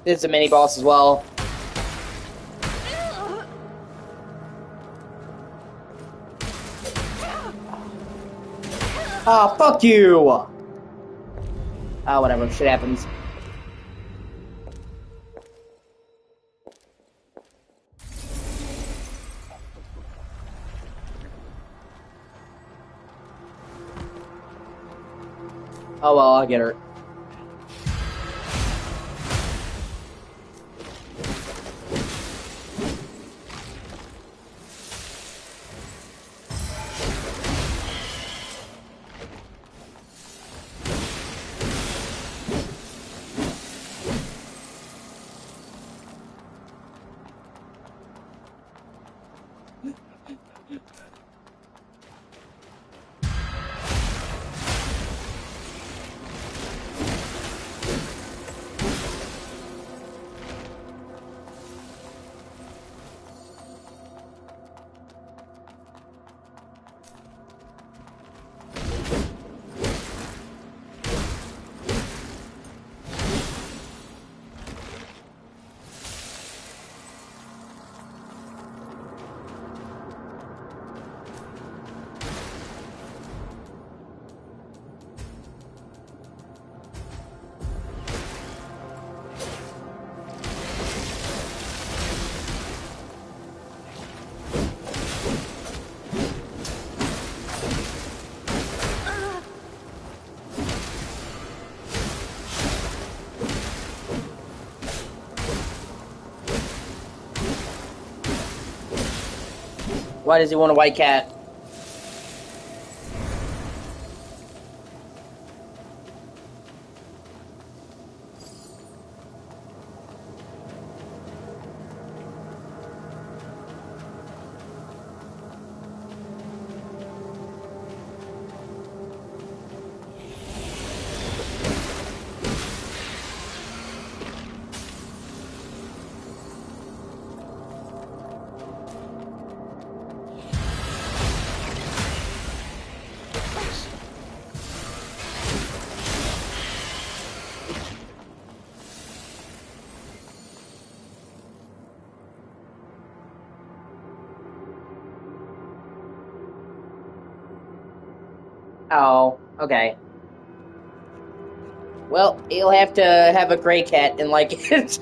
This is a mini boss as well. Ah, fuck you! Ah, whatever, shit happens. Oh well, I'll get her. Why does he want a white cat? Oh, okay. Well, he'll have to have a gray cat and like it.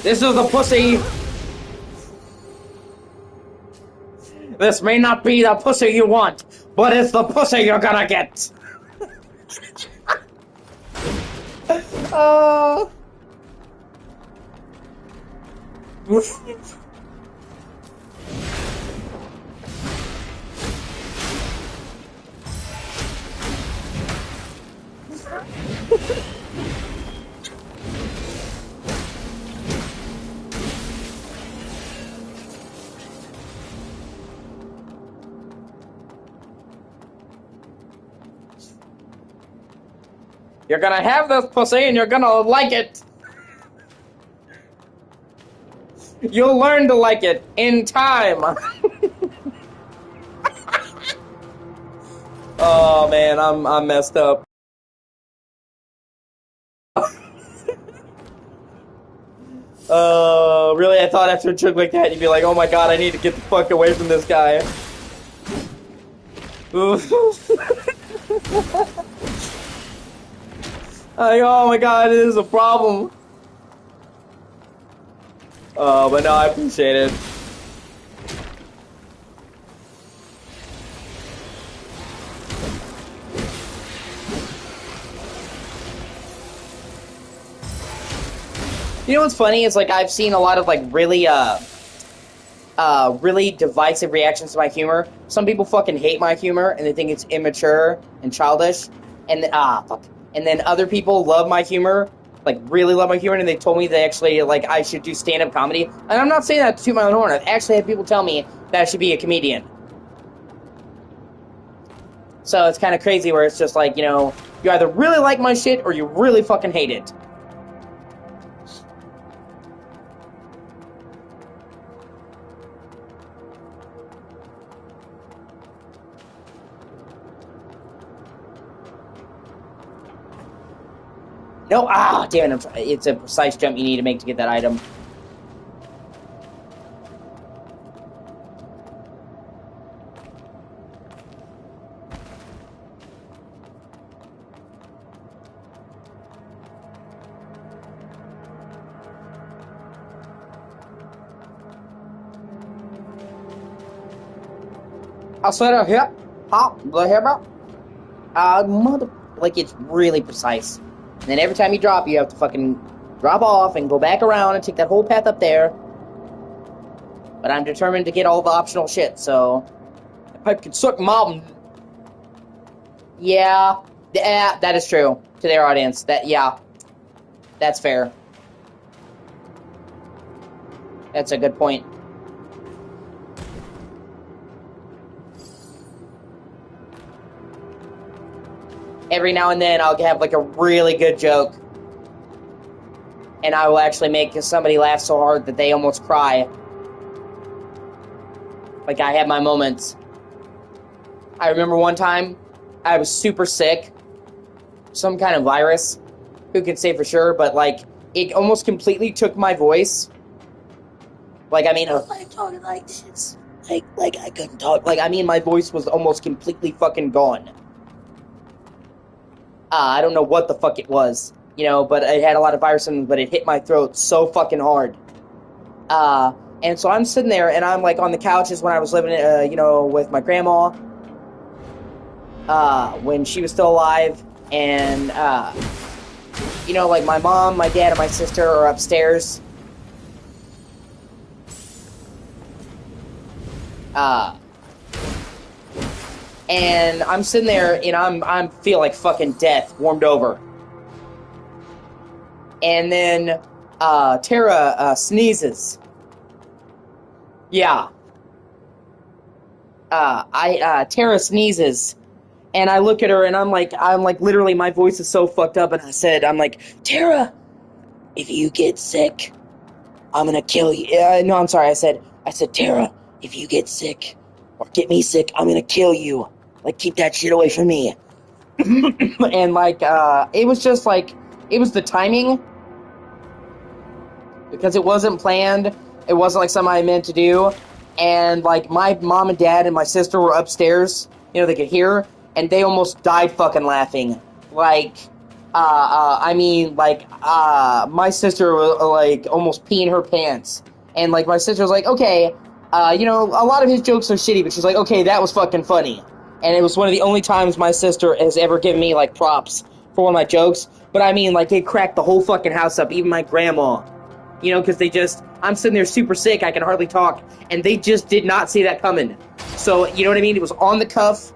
This is the pussy. This may not be the pussy you want, but it's the pussy you're gonna get. Uh... You're gonna have this pussy and you're gonna like it. You'll learn to like it in time. Oh man, I'm messed up. Really? I thought after a trick like that, you'd be like, oh my god, I need to get the fuck away from this guy. Like, oh my god, it is a problem. But no, I appreciate it. You know what's funny is like I've seen a lot of like really really divisive reactions to my humor. Some people fucking hate my humor and they think it's immature and childish, and fuck. And then other people love my humor, like really love my humor, and they told me they actually like I should do stand-up comedy. And I'm not saying that to toot my own horn. I've actually had people tell me that I should be a comedian. So it's kind of crazy where it's just like, you know, you either really like my shit or you really fucking hate it. No, damn it, it's a precise jump you need to make to get that item. I said here, hop, the hair mother, like it's really precise. And then every time you drop, you have to fucking drop off and go back around and take that whole path up there. But I'm determined to get all the optional shit, so that pipe can suck mom. Yeah, that is true to their audience. That's fair. That's a good point. Every now and then I'll have like a really good joke and I will actually make somebody laugh so hard that they almost cry. Like I have my moments. I remember one time I was super sick, some kind of virus, who can say for sure, but like it almost completely took my voice. Like I mean, I was like talking like this, like I couldn't talk. Like I mean, my voice was almost completely fucking gone. I don't know what the fuck it was, you know, but it had a lot of virus in it, but it hit my throat so fucking hard. And so I'm sitting there, and I'm, like, on the couches when I was living, you know, with my grandma, when she was still alive, and, you know, like, my mom, my dad, and my sister are upstairs. And I'm sitting there, and I'm feel like fucking death, warmed over. And then, Tara, sneezes. Yeah. Tara sneezes. And I look at her, and I'm like, literally, my voice is so fucked up, and I'm like, Tara, if you get sick, I'm gonna kill you. No, I'm sorry, I said, Tara, if you get sick, or get me sick, I'm gonna kill you. Like, keep that shit away from me. And, like, it was just, like, it was the timing. Because it wasn't planned. It wasn't, like, something I meant to do. And, like, my mom and dad and my sister were upstairs. You know, they could hear. And they almost died fucking laughing. Like, I mean, like, my sister was, like, almost peeing her pants. And, like, my sister was like, okay, you know, a lot of his jokes are shitty. But she's like, okay, that was fucking funny. and it was one of the only times my sister has ever given me, like, props for one of my jokes. But I mean, like, it cracked the whole fucking house up, even my grandma. You know, because I'm sitting there super sick, I can hardly talk, and they just did not see that coming. So, you know what I mean? It was on the cuff,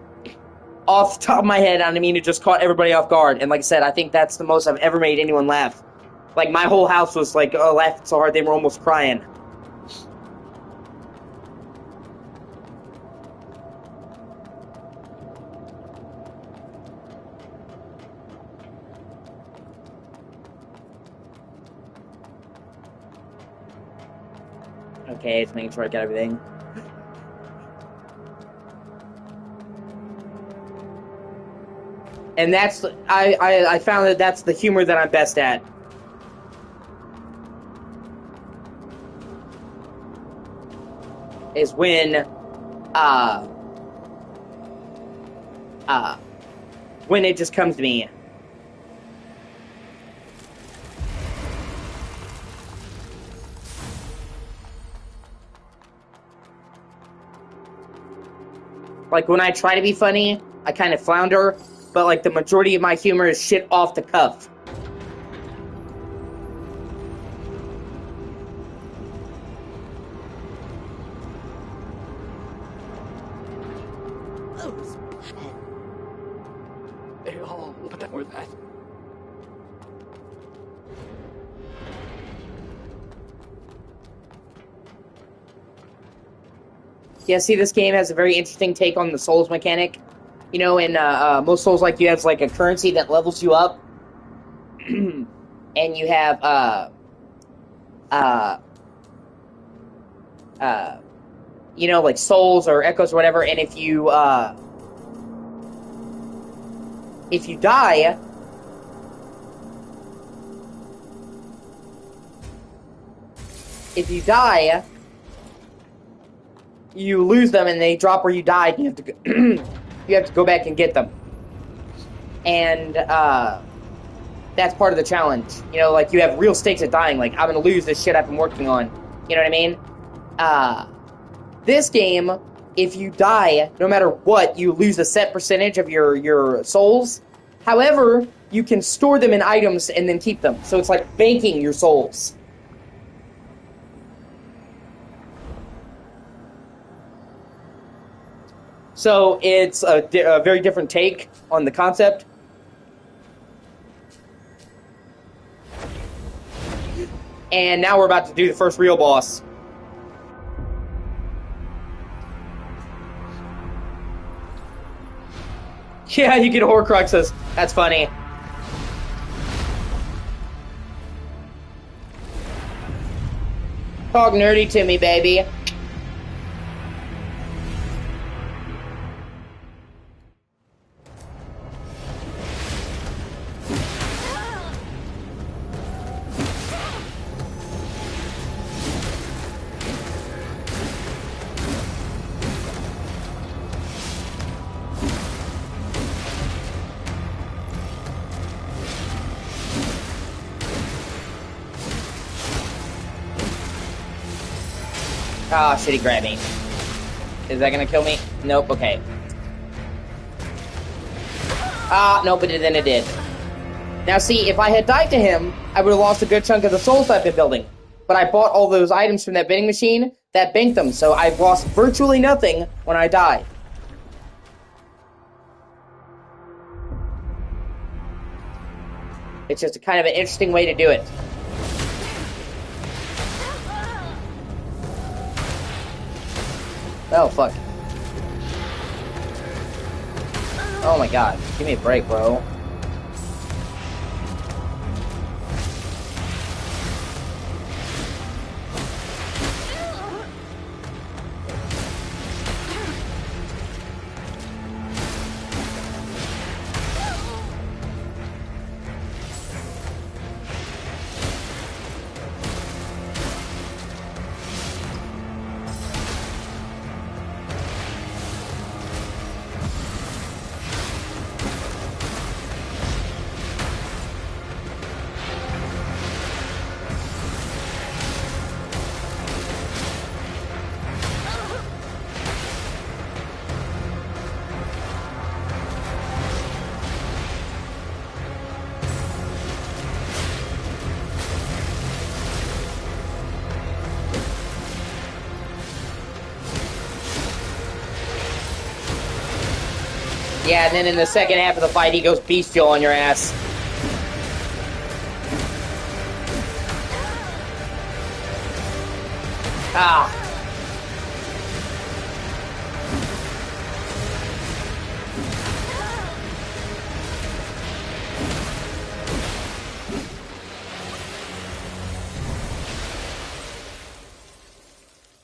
off the top of my head, and I mean, it just caught everybody off guard. And like I said, I think that's the most I've ever made anyone laugh. Like, my whole house was, like, laughing so hard they were almost crying. Okay, just making sure I got everything. And that's, I found that that's the humor that I'm best at. Is when it just comes to me. Like, when I try to be funny, I kind of flounder, but, like, the majority of my humor is shit off the cuff. They all were that. Yeah, see, this game has a very interesting take on the Souls mechanic. You know, in most Souls, like, you have, like, a currency that levels you up. And you have, you know, like, souls or echoes or whatever, and if you die, you lose them and they drop where you died, and you have to go you have to go back and get them. And that's part of the challenge. You know, like, you have real stakes at dying, like, I'm gonna lose this shit I've been working on. You know what I mean? This game, if you die, no matter what, you lose a set percentage of your souls. However, you can store them in items and then keep them. So it's like banking your souls. So it's a very different take on the concept. And now we're about to do the first real boss. Yeah, you get Horcruxes. That's funny. Talk nerdy to me, baby. Ah, shit, he grabbed me. Is that gonna kill me? Nope, okay. Ah, nope, but then it did. Now see, if I had died to him, I would have lost a good chunk of the souls I've been building. But I bought all those items from that vending machine that banked them, so I've lost virtually nothing when I die. It's just a kind of an interesting way to do it. Oh, fuck. Oh my god. Give me a break, bro. Yeah, and then in the second half of the fight, he goes bestial on your ass. Ah.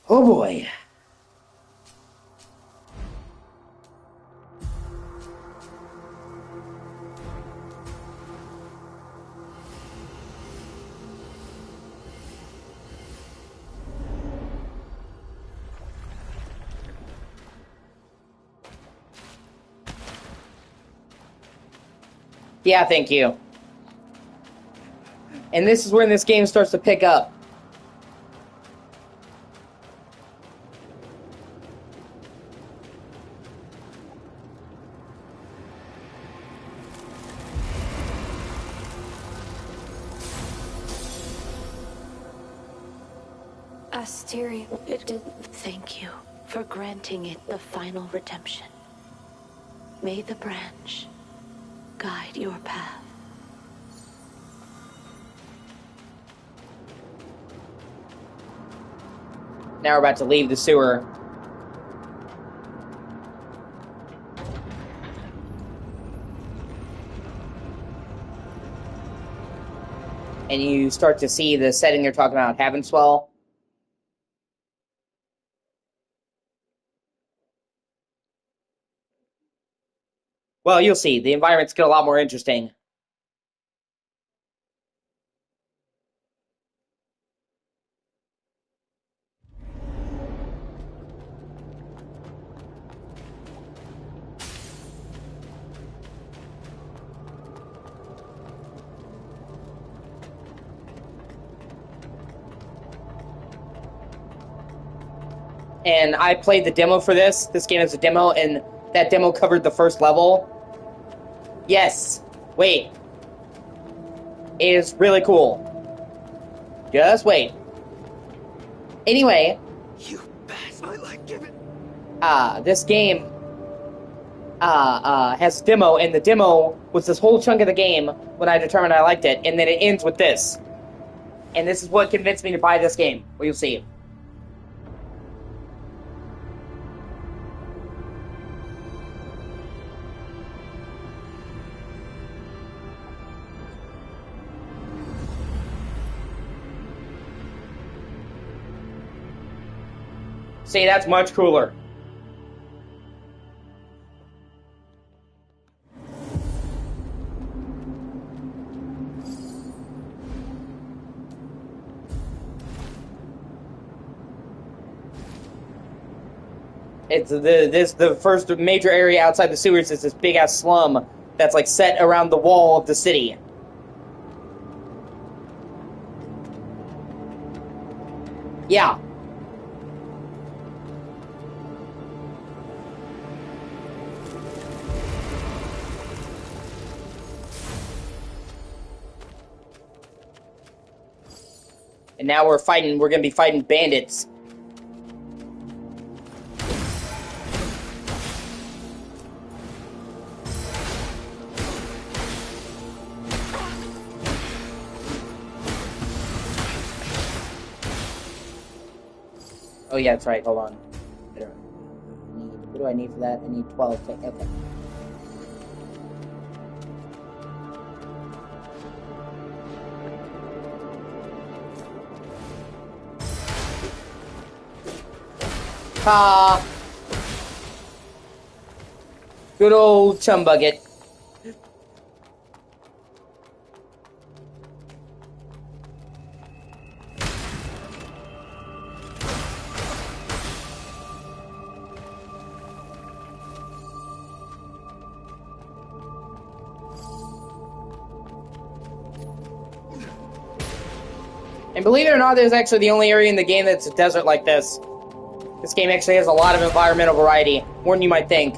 Oh boy. Yeah, thank you. And this is when this game starts to pick up. Asteria. Thank you for granting it the final redemption. May the branch guide your path. Now we're about to leave the sewer. And you start to see the setting they're talking about, Havenswell. Well, you'll see. The environments get a lot more interesting. And I played the demo for this. This game is a demo, and that demo covered the first level. Yes. Wait. It is really cool. Just wait. Anyway, You bastard! I like giving. this game has a demo, and the demo was this whole chunk of the game when I determined I liked it, and then it ends with this. And this is what convinced me to buy this game. Well, you'll see. See, that's much cooler. It's the first major area outside the sewers is this big ass slum that's like set around the wall of the city. Yeah. And now we're gonna be fighting bandits. Oh yeah, that's right, hold on. What do I need for that? I need 12. Okay. Ah. Good old chum bucket. And believe it or not, this is actually the only area in the game that's a desert like this. This game actually has a lot of environmental variety, more than you might think.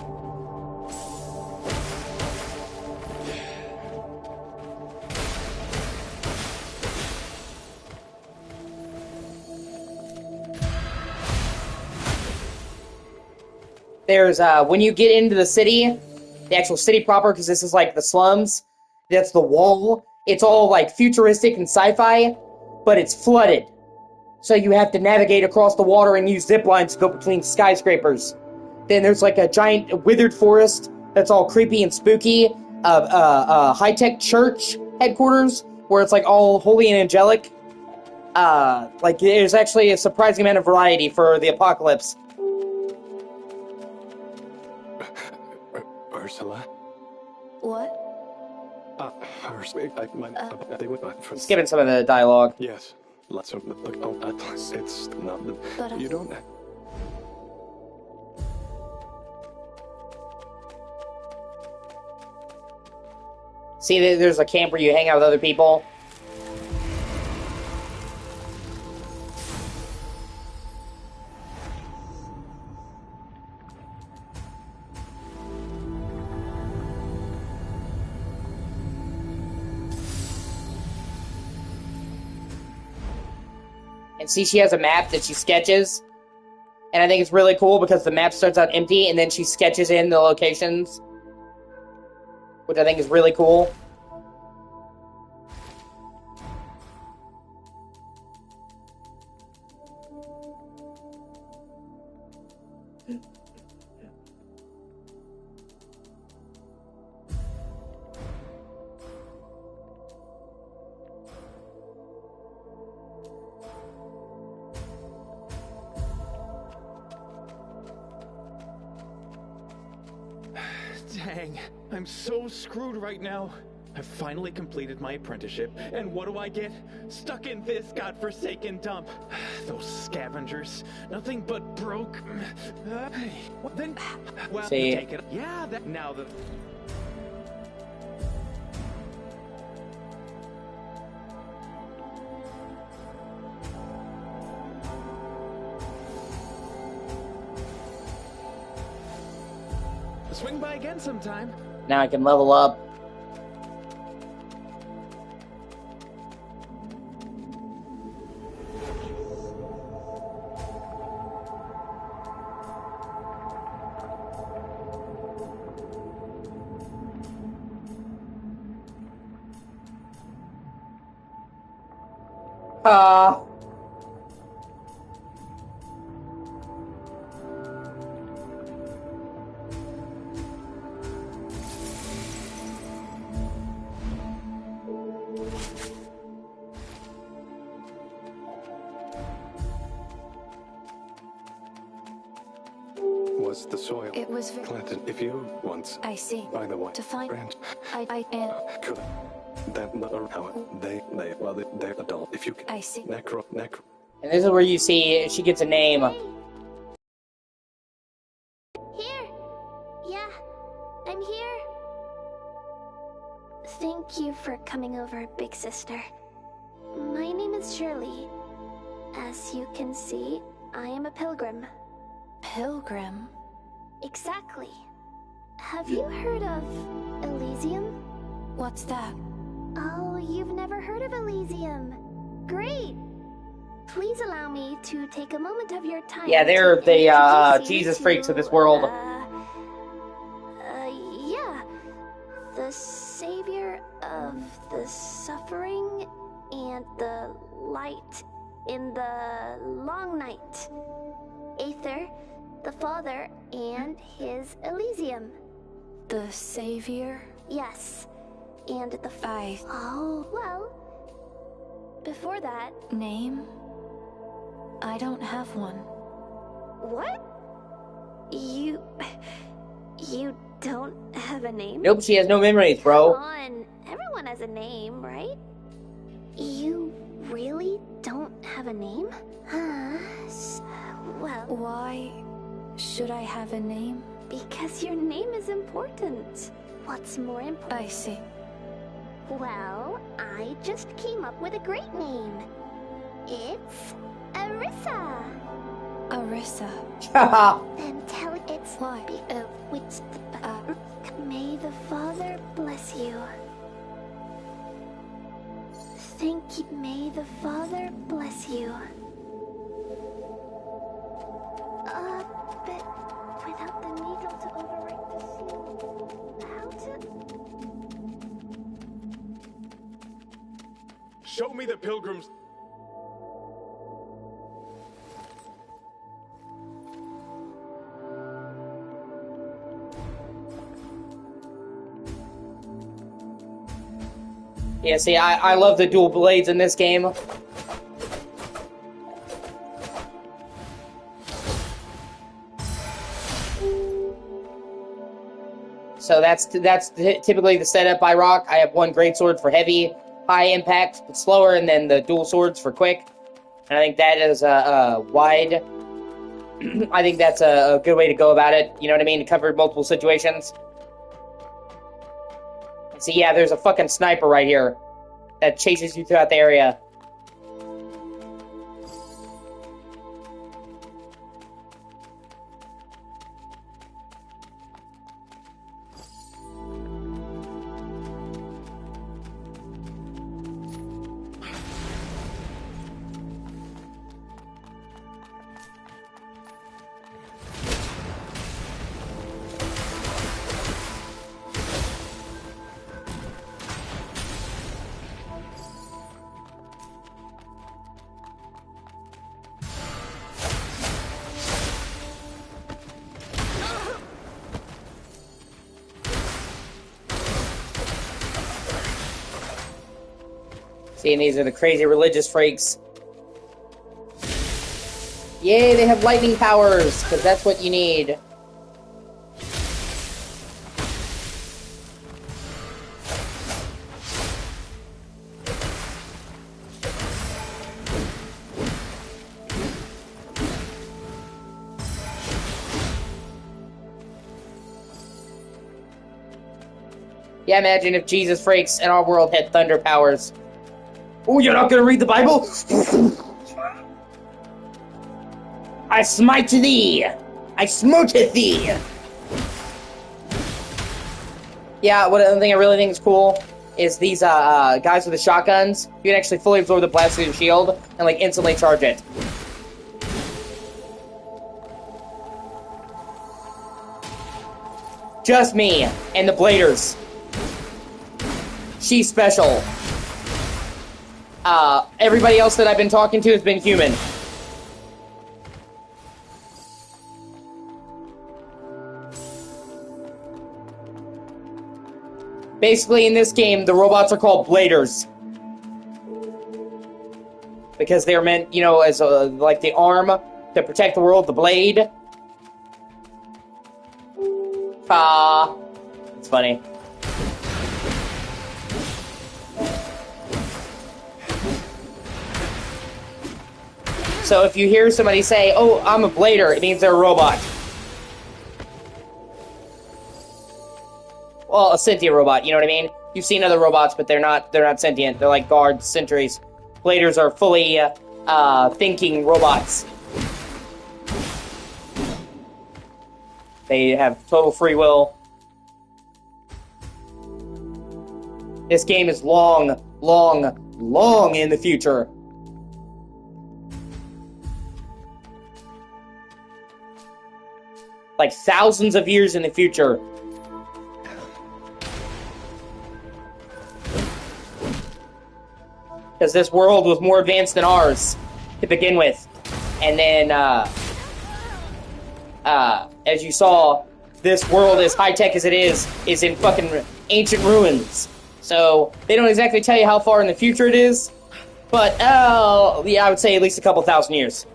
There's, when you get into the city, the actual city proper, because this is like the slums. That's the wall. It's all like futuristic and sci-fi, but it's flooded. So you have to navigate across the water and use zip lines to go between skyscrapers. Then there's like a giant withered forest that's all creepy and spooky. High-tech church headquarters where it's like all holy and angelic. Like there's actually a surprising amount of variety for the apocalypse. Ursula? What? They would Skipping some of the dialogue. Yes. Lots of it's not the. But You don't. See, there's a camp where you hang out with other people. And see, she has a map that she sketches. And I think it's really cool because the map starts out empty and then she sketches in the locations. Which I think is really cool. Dang, I'm so screwed right now. I've finally completed my apprenticeship, and what do I get? Stuck in this godforsaken dump. Those scavengers, nothing but broke. Then, well, See. take it. Yeah, that now the. Swing by again sometime. Now I can level up. Was the soil It was planted if you once? I see. By the way, To find Brand, I and could that mother how well they're adult if you can. I see. Necro. And this is where you see she gets a name. Here! Yeah, I'm here. Thank you for coming over, big sister. My name is Shirley. As you can see, I am a pilgrim. Pilgrim. Exactly. Have you heard of Elysium? What's that? Oh, you've never heard of Elysium. Great! Please allow me to take a moment of your time. Yeah, they're to the introduce you Jesus to, freaks of this world. Yeah. The savior of the suffering and the light in the long night. Aether, the Father, and his Elysium. The Savior? Yes. And the Oh, well. Before that... Name? I don't have one. What? You don't have a name? Nope, she has no memories, bro. Come on, everyone has a name, right? You really don't have a name? Well... Why should I have a name? Because your name is important. What's more important? I see. Well, I just came up with a great name. It's Arissa. Arissa. Then tell it it's Why? Which may the Father bless you. Thank you. May the Father bless you. But without the needle to overwrite the seal, the pilgrims. Yeah, see, I love the dual blades in this game. So that's typically the setup I rock. I have one greatsword for heavy, high impact, but slower, and then the dual swords for quick. And I think that is wide. I think that's a good way to go about it. You know what I mean? To cover multiple situations. See, yeah, there's a fucking sniper right here that chases you throughout the area. See, and these are the crazy religious freaks. Yay, they have lightning powers, because that's what you need. Yeah, imagine if Jesus freaks and our world had thunder powers. Oh, you're not gonna read the Bible? I smite thee! I smoteth thee! Yeah, one other thing I really think is cool is these guys with the shotguns. You can actually fully absorb the blast through your shield and like instantly charge it. Just me and the bladers. She's special. Everybody else that I've been talking to has been human. Basically, in this game, the robots are called bladers. Because they're meant, you know, as like the arm to protect the world, the blade. It's funny. So if you hear somebody say, "Oh, I'm a blader," it means they're a robot. Well, a sentient robot, you know what I mean? You've seen other robots, but they're not sentient. They're like guards, sentries. Bladers are fully thinking robots. They have total free will. This game is long, long, long in the future. Like thousands of years in the future. Because this world was more advanced than ours to begin with. And then, as you saw, this world, as high-tech as it is in fucking ancient ruins. So, they don't exactly tell you how far in the future it is. But, yeah, I would say at least a couple thousand years.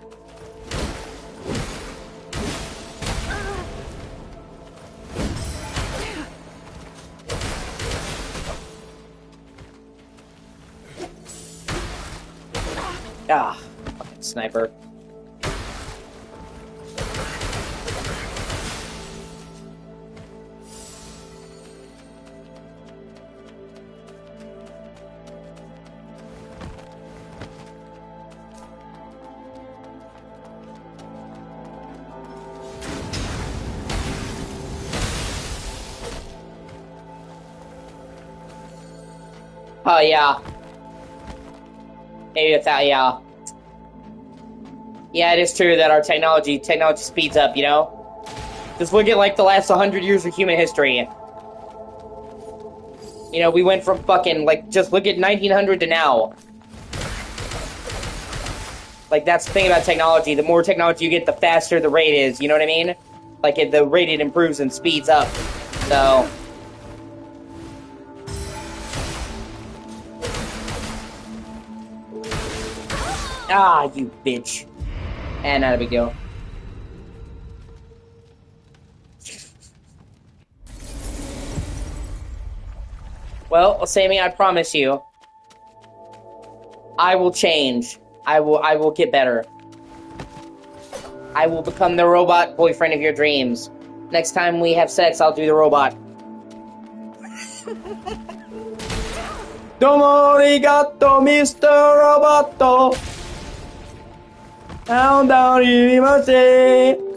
Ah, fucking sniper. Oh, yeah. Maybe it's that, yeah. Yeah, it is true that our technology speeds up, you know? Just look at, like, the last 100 years of human history. You know, we went from fucking, like, just look at 1900 to now. Like, that's the thing about technology. The more technology you get, the faster the rate is. You know what I mean? Like, the rate it improves and speeds up. So... Ah, you bitch. And not a big deal. Well, Sammy, I promise you, I will change. I will get better. I will become the robot boyfriend of your dreams. Next time we have sex, I'll do the robot. Domo arigato, Mr. Roboto. Down, down, irimase.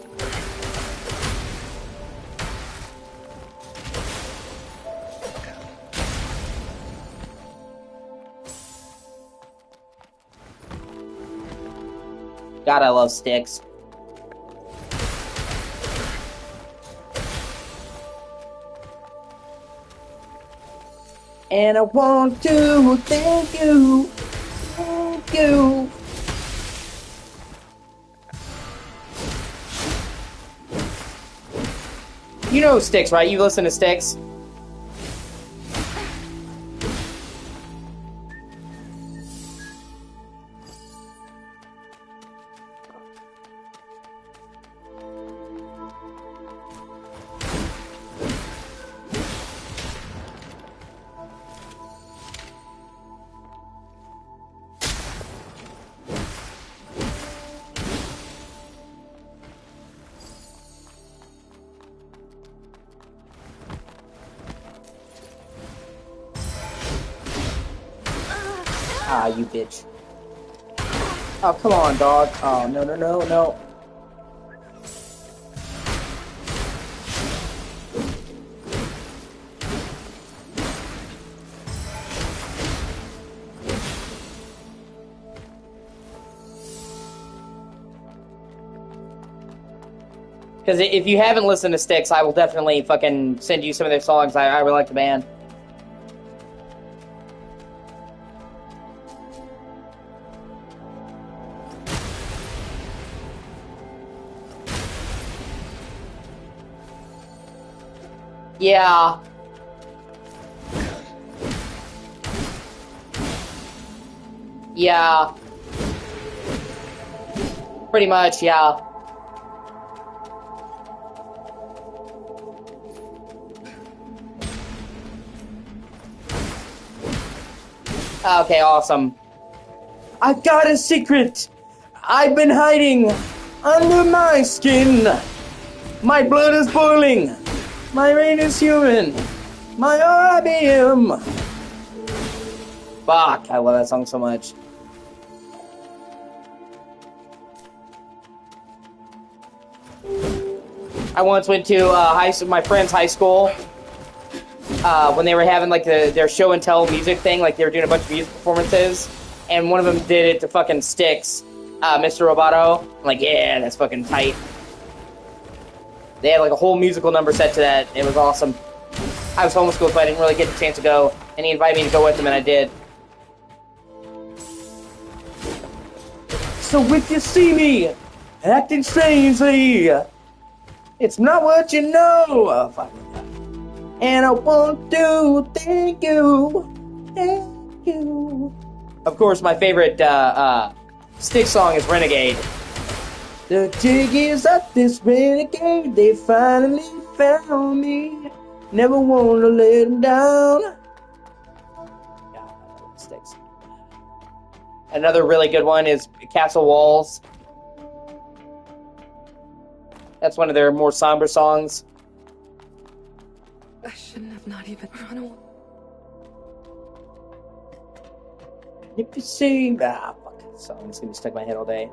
God, I love sticks. And I want to thank you. Thank you. You know Styx, right? You listen to Styx. Ah, you bitch. Oh, come on, dog. Oh, no, no, no, no. Because if you haven't listened to Styx, I will definitely fucking send you some of their songs. I really like the band. Yeah. Yeah. Pretty much, yeah. Okay, awesome. I've got a secret. I've been hiding under my skin. My blood is boiling. My rain is human. My IBM. Fuck, I love that song so much. I once went to my friend's high school when they were having like their show and tell music thing, like they were doing a bunch of music performances, and one of them did it to fucking Styx, Mr. Roboto. I'm like, yeah, that's fucking tight. They had like a whole musical number set to that. It was awesome. I was homeschooled, so I didn't really get the chance to go, and he invited me to go with him, and I did. So if you see me acting strangely, it's not what you know. Oh, fuck. And I want to thank you. Thank you. Of course, my favorite Styx song is Renegade. The jig is up, this renegade. They finally found me. Never want to let them down. Yeah, Styx. Another really good one is Castle Walls. That's one of their more somber songs. I shouldn't have not even run away. If you see... Ah, fuck. This song's gonna be stuck in my head all day.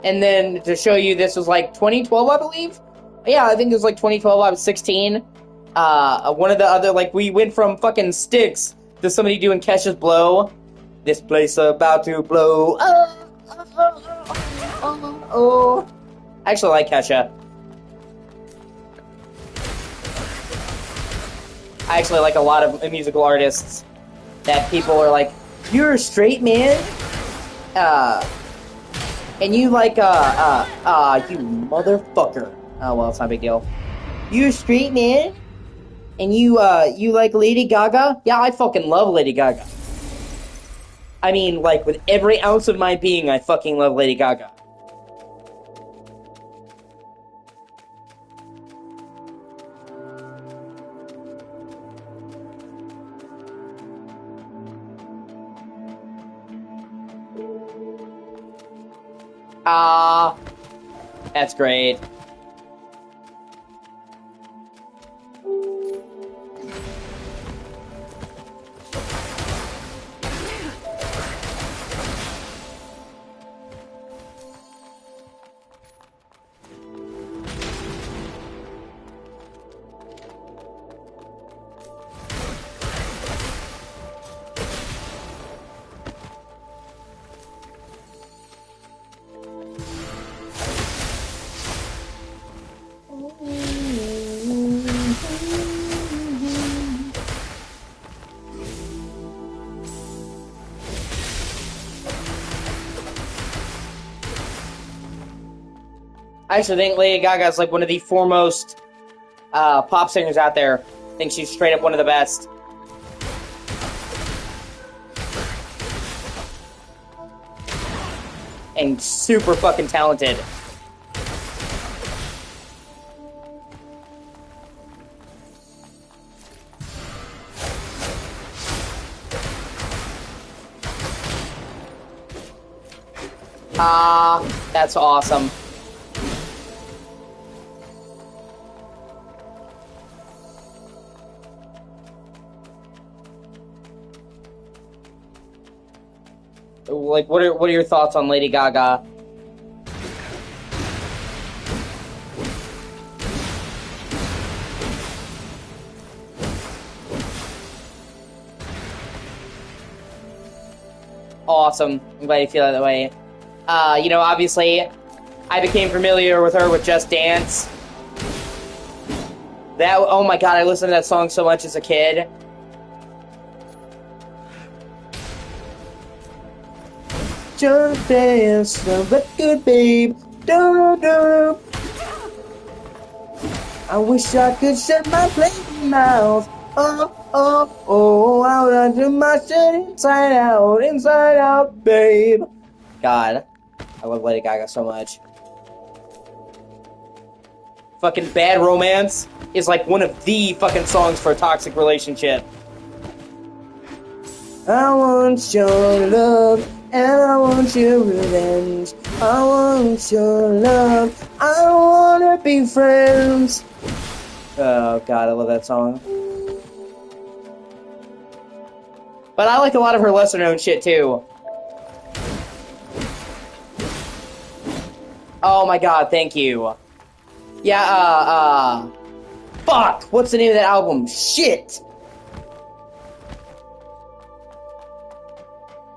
And then to show you, this was like 2012, I believe? Yeah, I think it was like 2012. I was 16. One of the other... Like, we went from fucking Styx to somebody doing Kesha's Blow. This place about to blow. Oh. I actually like Kesha. I actually like a lot of musical artists that people are like, you're a straight man? And you like, you motherfucker. Oh, well, it's not a big deal. You a street man? And you like Lady Gaga? Yeah, I fucking love Lady Gaga. I mean, like, with every ounce of my being, I fucking love Lady Gaga. Ah, that's great. I actually think Lady Gaga is like one of the foremost pop singers out there. I think she's straight up one of the best. And super fucking talented. That's awesome. Like, what are your thoughts on Lady Gaga? Awesome. I'm glad you feel that way. You know, obviously, I became familiar with her with Just Dance. That, oh my god, I listened to that song so much as a kid. Just dance, so good, babe. Do. I wish I could shut my playing mouth. Oh, out under my shit, inside out, babe. God, I love Lady Gaga so much. Fucking Bad Romance is like one of the fucking songs for a toxic relationship. I want your love, and I want your revenge. I want your love, I wanna be friends. Oh god, I love that song. But I like a lot of her lesser known shit too. Oh my god, thank you. Yeah, fuck! What's the name of that album? Shit!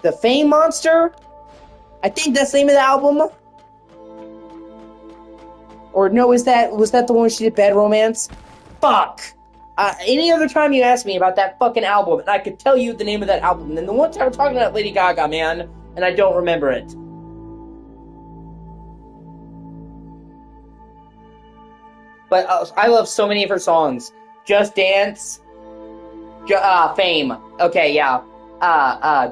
The Fame Monster? I think that's the name of the album. Or no, was that the one she did Bad Romance? Fuck! Any other time you ask me about that fucking album, and I could tell you the name of that album. And the one time we're talking about Lady Gaga, man, and I don't remember it. But I love so many of her songs. Just Dance. Fame. Okay, yeah.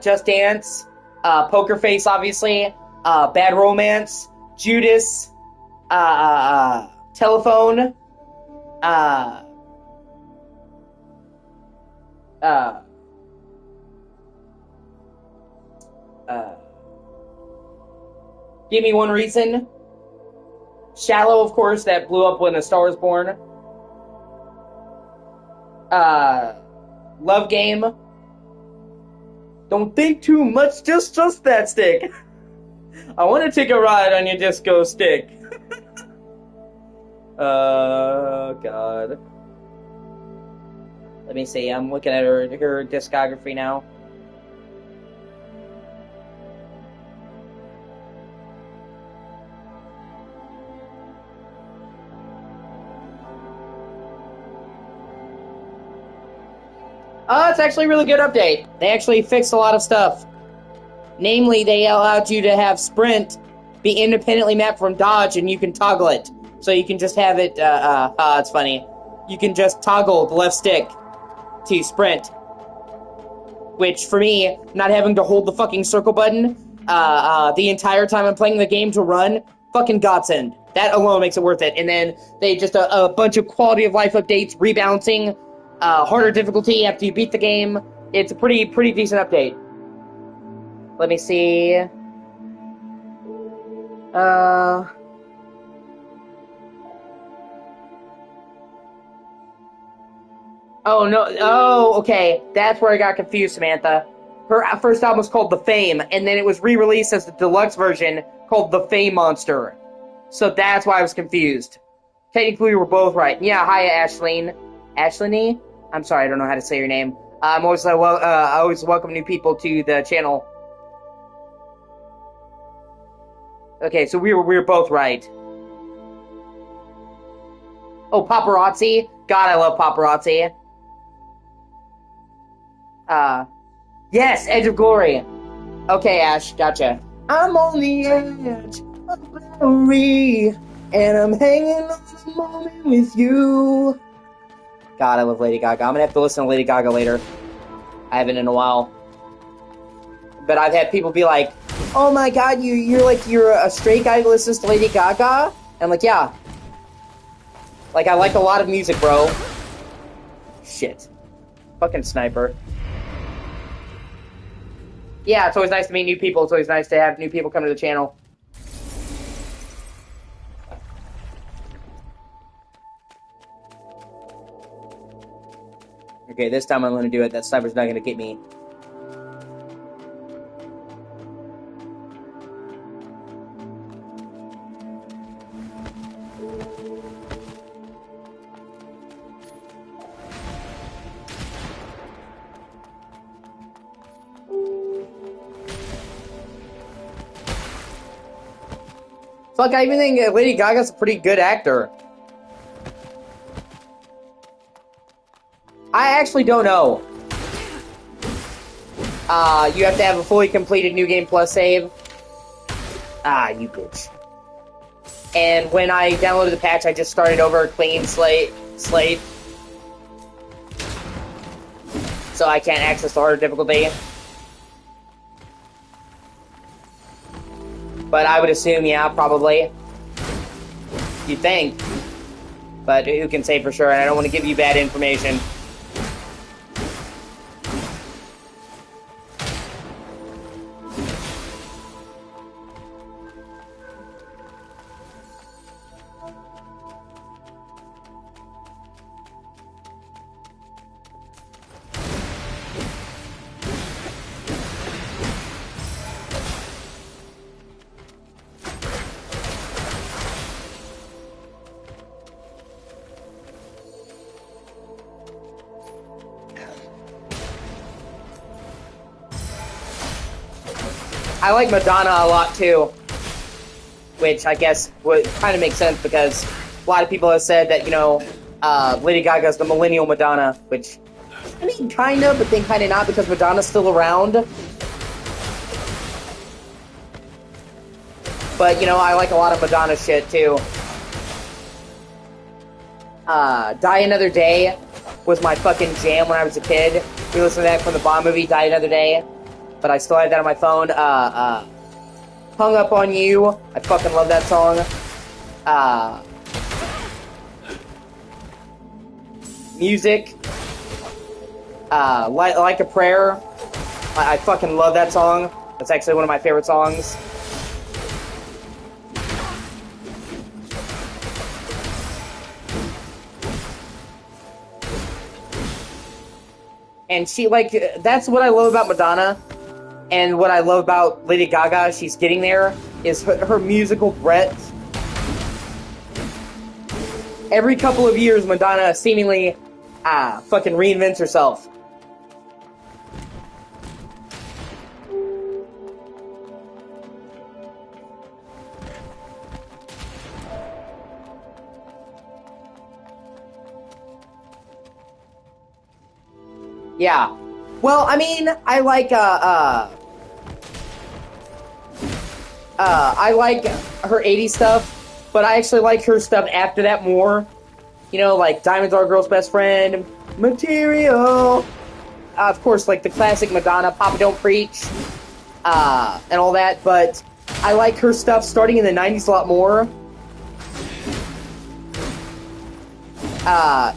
Just Dance. Poker Face, obviously. Bad Romance. Judas. Telephone. Give Me One Reason. Shallow, of course, that blew up when A Star Was Born. Love Game. Don't think too much, just trust that stick. I want to take a ride on your disco stick. God. Let me see, I'm looking at her discography now. It's actually a really good update. They actually fixed a lot of stuff. Namely, they allowed you to have sprint be independently mapped from dodge, and you can toggle it. So you can just have it, it's funny. You can just toggle the left stick to sprint. Which, for me, not having to hold the fucking circle button, the entire time I'm playing the game to run, fucking godsend. That alone makes it worth it. And then they just a bunch of quality of life updates, rebalancing, harder difficulty after you beat the game. It's a pretty decent update. Let me see. Oh, no. Oh, okay. That's where I got confused, Samantha. Her first album was called The Fame, and then it was re-released as the deluxe version called The Fame Monster. So that's why I was confused. Technically, we were both right. Yeah, hi, Ashleen. Ashleeny? I'm sorry, I don't know how to say your name. I'm always, I always welcome new people to the channel. Okay, so we were both right. Oh, paparazzi? God, I love paparazzi. Yes, Edge of Glory. Okay, Ash, gotcha. I'm on the edge of glory, and I'm hanging on the moment with you. God, I love Lady Gaga. I'm gonna have to listen to Lady Gaga later. I haven't in a while. But I've had people be like, oh my god, you're a straight guy who listens to Lady Gaga? And I'm like, yeah. Like, I like a lot of music, bro. Shit. Fucking sniper. Yeah, it's always nice to meet new people. It's always nice to have new people come to the channel. Okay, this time I'm going to do it. That sniper's not going to get me. Fuck, I even think Lady Gaga's a pretty good actor. I actually don't know. You have to have a fully completed New Game Plus save. Ah, you bitch. And when I downloaded the patch, I just started over a clean slate. So I can't access the harder difficulty. But I would assume, yeah, probably. You'd think. But who can say for sure? And I don't want to give you bad information. I like Madonna a lot too, which I guess would kind of make sense because a lot of people have said that, you know, Lady Gaga's the millennial Madonna, which, I mean, kind of, but then kind of not because Madonna's still around. But, you know, I like a lot of Madonna shit too. Die Another Day was my fucking jam when I was a kid. We listened to that from the Bond movie, Die Another Day. But I still have that on my phone. Hung Up on You. I fucking love that song. Music. Like a Prayer. I fucking love that song. That's actually one of my favorite songs. And she, like, that's what I love about Madonna. And what I love about Lady Gaga, she's getting there, is her musical breadth. Every couple of years, Madonna seemingly, fucking reinvents herself. Yeah. Well, I mean, I like, I like her 80s stuff, but I actually like her stuff after that more. You know, like Diamonds Are a Girl's Best Friend, Material. Of course, like the classic Madonna, Papa Don't Preach, and all that. But I like her stuff starting in the 90s a lot more.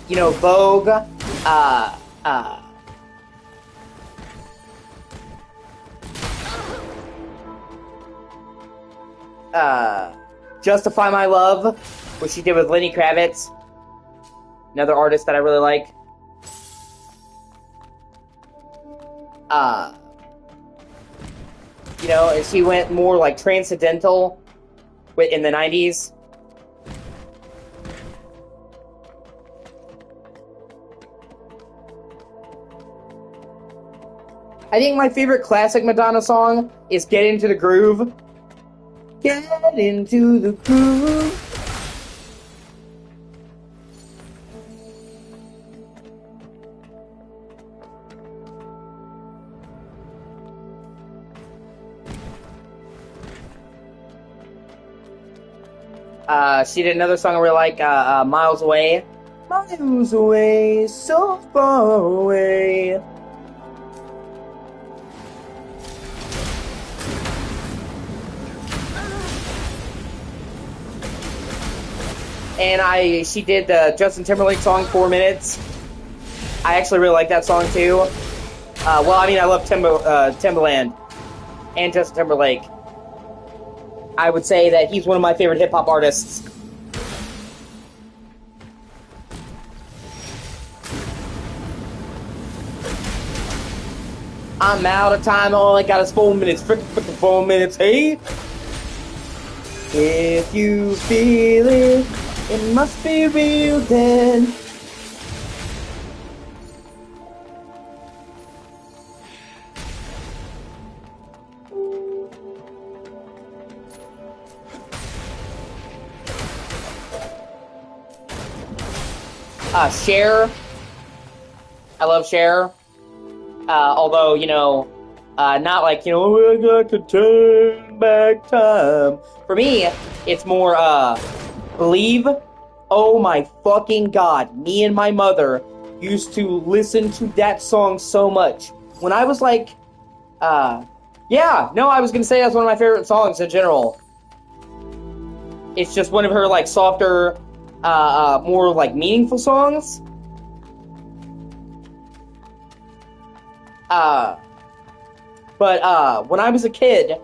You know, Vogue, Justify My Love, which she did with Lenny Kravitz, another artist that I really like. You know, and she went more like transcendental in the 90s. I think my favorite classic Madonna song is Get Into the Groove. Get into the groove. She did another song I really like, Miles Away. Miles away, so far away. And she did the Justin Timberlake song, 4 Minutes. I actually really like that song too. Well, I mean, I love Timbaland and Justin Timberlake. I would say that he's one of my favorite hip-hop artists. I'm out of time, all I got is 4 minutes. Frickin' 4 minutes, hey? If you feel it, it must be real then. Cher. I love Cher. Although, you know, not like, you know, I got to turn back time. For me, it's more, Believe. Oh my fucking god. Me and my mother used to listen to that song so much. When I was like, yeah, no, I was gonna say that's one of my favorite songs in general. It's just one of her, like, softer, more, like, meaningful songs. But when I was a kid,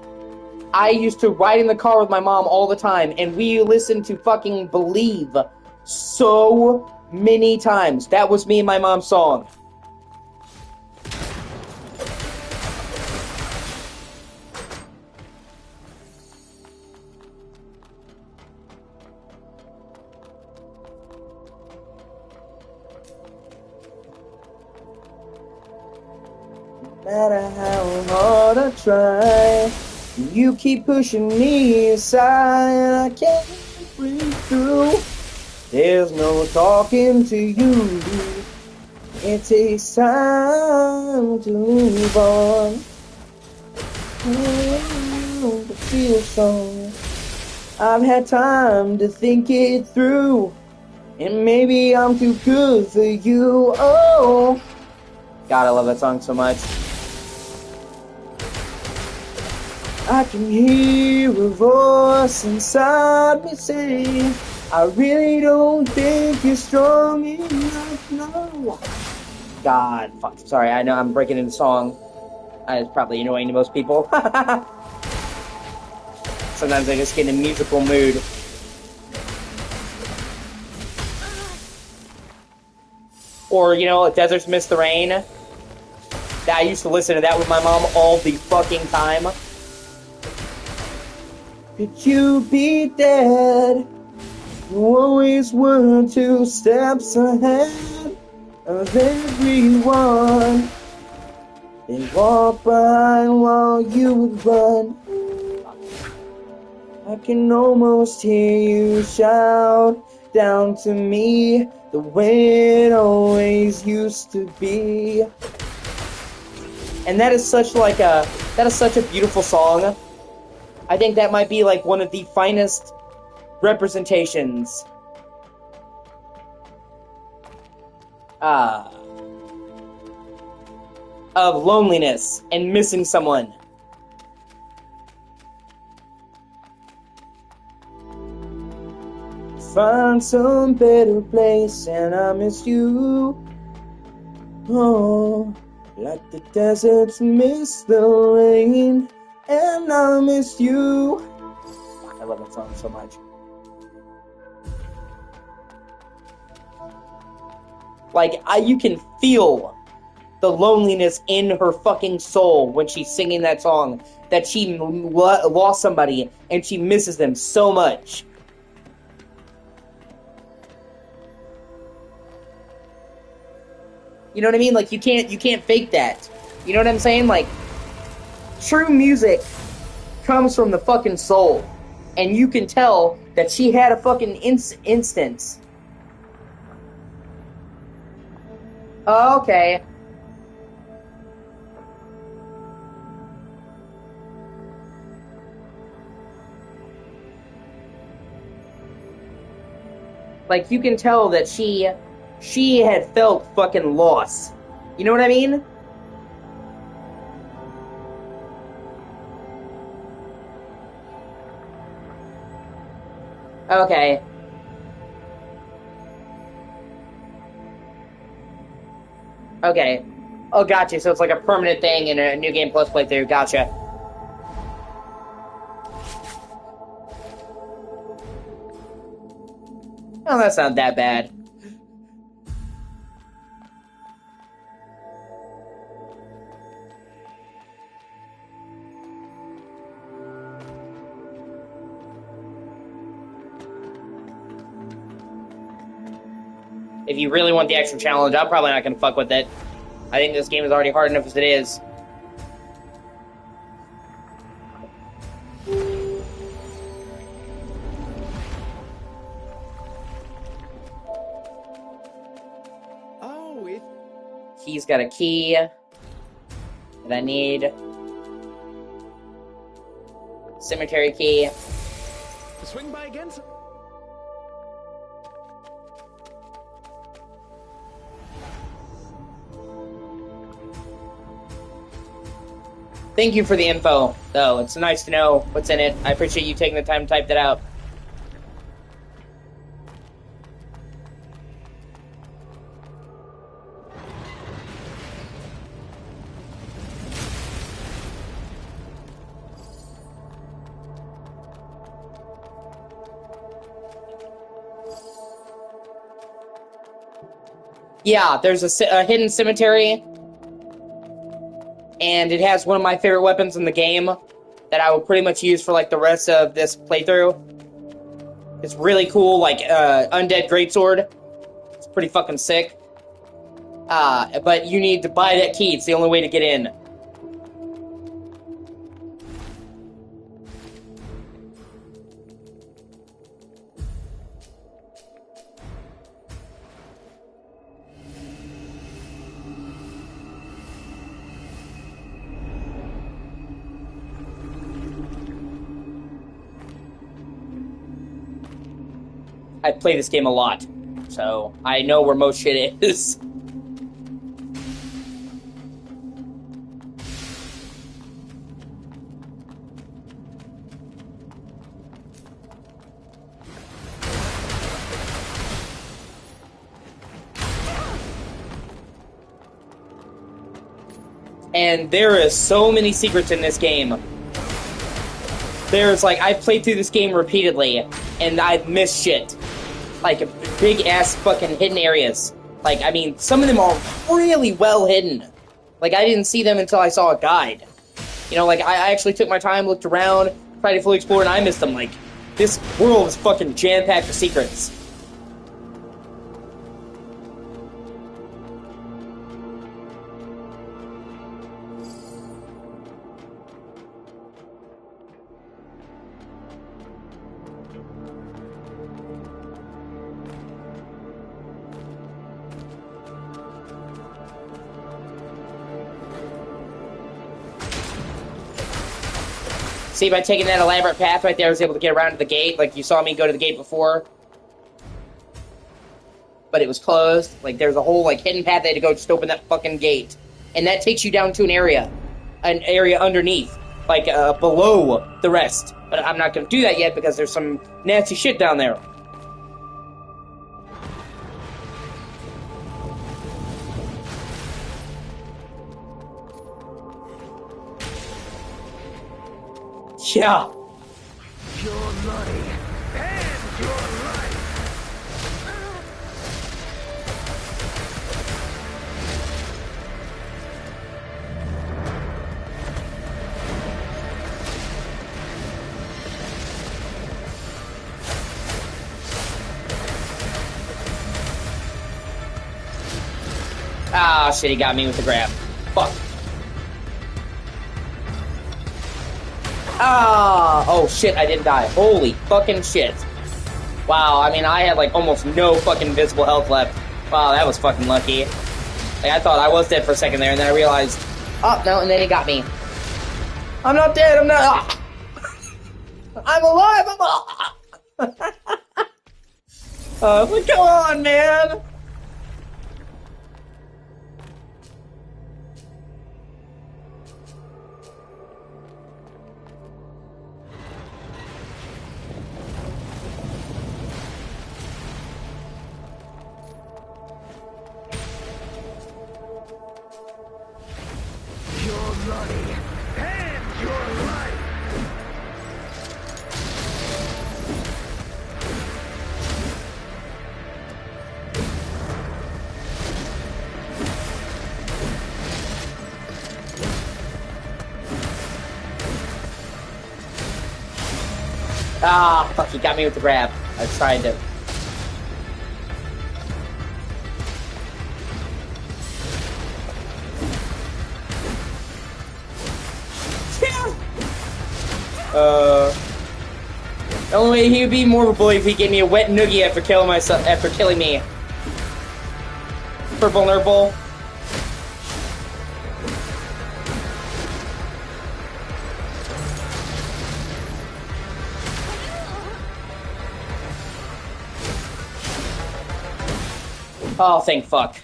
I used to ride in the car with my mom all the time, and we listened to fucking Believe so many times. That was me and my mom's song. No matter how hard I try, you keep pushing me aside. I can't breathe through. There's no talking to you. It takes time to move on. To feel so. I've had time to think it through, and maybe I'm too good for you. Oh, God, I love that song so much. I can hear a voice inside me say, I really don't think you're strong enough, no. God, fuck, sorry, I know I'm breaking into song. It's probably annoying to most people. Sometimes I just get in a musical mood. Or, you know, Deserts Miss the Rain. I used to listen to that with my mom all the fucking time. Could you be dead? You always were 2 steps ahead of everyone. They walk behind while you would run. I can almost hear you shout down to me the way it always used to be. And that is such a beautiful song. I think that might be like one of the finest representations of loneliness and missing someone. Find some better place and I miss you. Oh, like the deserts miss the rain and I miss you. I love that song so much. Like, you can feel the loneliness in her fucking soul when she's singing that song. That she lost somebody and she misses them so much. You know what I mean? Like, you can't fake that. You know what I'm saying? Like, true music comes from the fucking soul. And you can tell that she had a fucking instance. Oh, okay. Like, you can tell that she had felt fucking loss. You know what I mean? Okay. Okay. Oh, gotcha. So it's like a permanent thing in a New Game Plus playthrough. Gotcha. Oh, that's not that bad. If you really want the extra challenge, I'm probably not gonna fuck with it. I think this game is already hard enough as it is. Oh, He's got a key that I need. Cemetery key. swing by again. Thank you for the info, though. It's nice to know what's in it. I appreciate you taking the time to type that out. Yeah, there's a hidden cemetery, and it has one of my favorite weapons in the game that I will pretty much use for like the rest of this playthrough. It's really cool, like undead greatsword. It's pretty fucking sick. But you need to buy that key. It's the only way to get in. I play this game a lot, so I know where most shit is. And there is so many secrets in this game. There's like, I've played through this game repeatedly, and I've missed shit. Like, big ass fucking hidden areas. Like, I mean, some of them are really well hidden. Like, I didn't see them until I saw a guide. You know, like, I actually took my time, looked around, tried to fully explore, and I missed them. Like, this world is fucking jam-packed with secrets. See, by taking that elaborate path right there, I was able to get around to the gate. Like, you saw me go to the gate before. But it was closed. Like, there's a whole, like, hidden path they had to go just open that fucking gate. And that takes you down to an area underneath. Like, below the rest. But I'm not gonna do that yet because there's some nasty shit down there. Yeah. Your money and your life. Ah, shit, he got me with the grab. Fuck. Ah! Oh shit, I didn't die. Holy fucking shit. Wow, I mean, I had like almost no fucking visible health left. Wow, that was fucking lucky. Like, I thought I was dead for a second there, and then I realized, oh, no, and then he got me. I'm not dead, I'm not. Ah. I'm alive, I'm alive! But come on, man! Your money and your life. Ah, fuck, he got me with the grab. I tried to. The only way he would be more of a bully if he gave me a wet noogie after killing me. For vulnerable. Oh, thank fuck.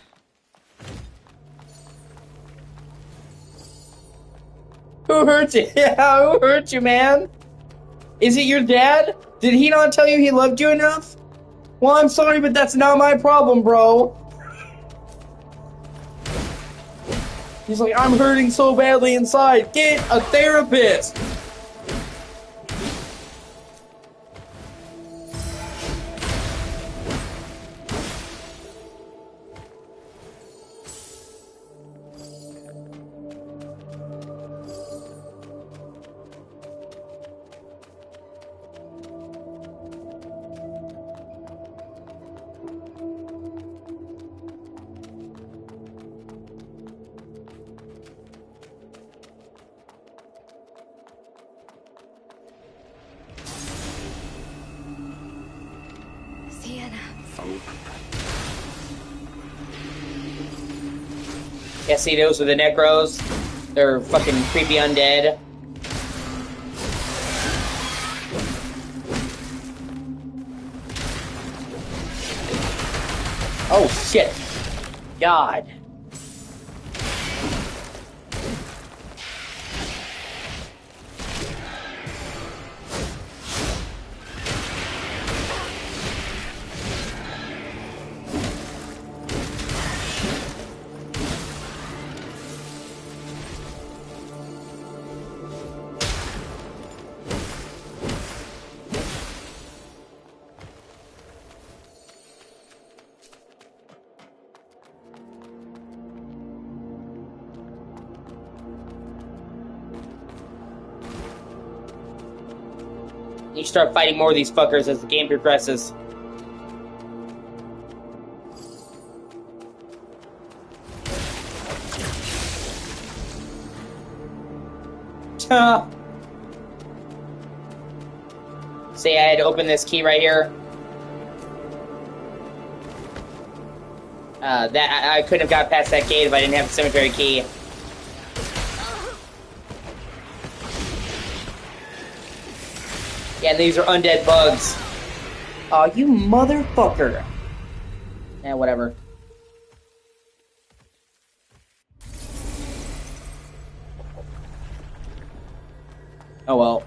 Who hurt you? Yeah, who hurt you, man? Is it your dad? Did he not tell you he loved you enough? Well, I'm sorry, but that's not my problem, bro. He's like, I'm hurting so badly inside. Get a therapist. Yeah, see, those are the Necros. They're fucking creepy undead. Oh, shit. God. You start fighting more of these fuckers as the game progresses. See, I had to open this key right here. That I couldn't have got past that gate if I didn't have the cemetery key. Yeah, and these are undead bugs. Oh, you motherfucker. Yeah, whatever. Oh well.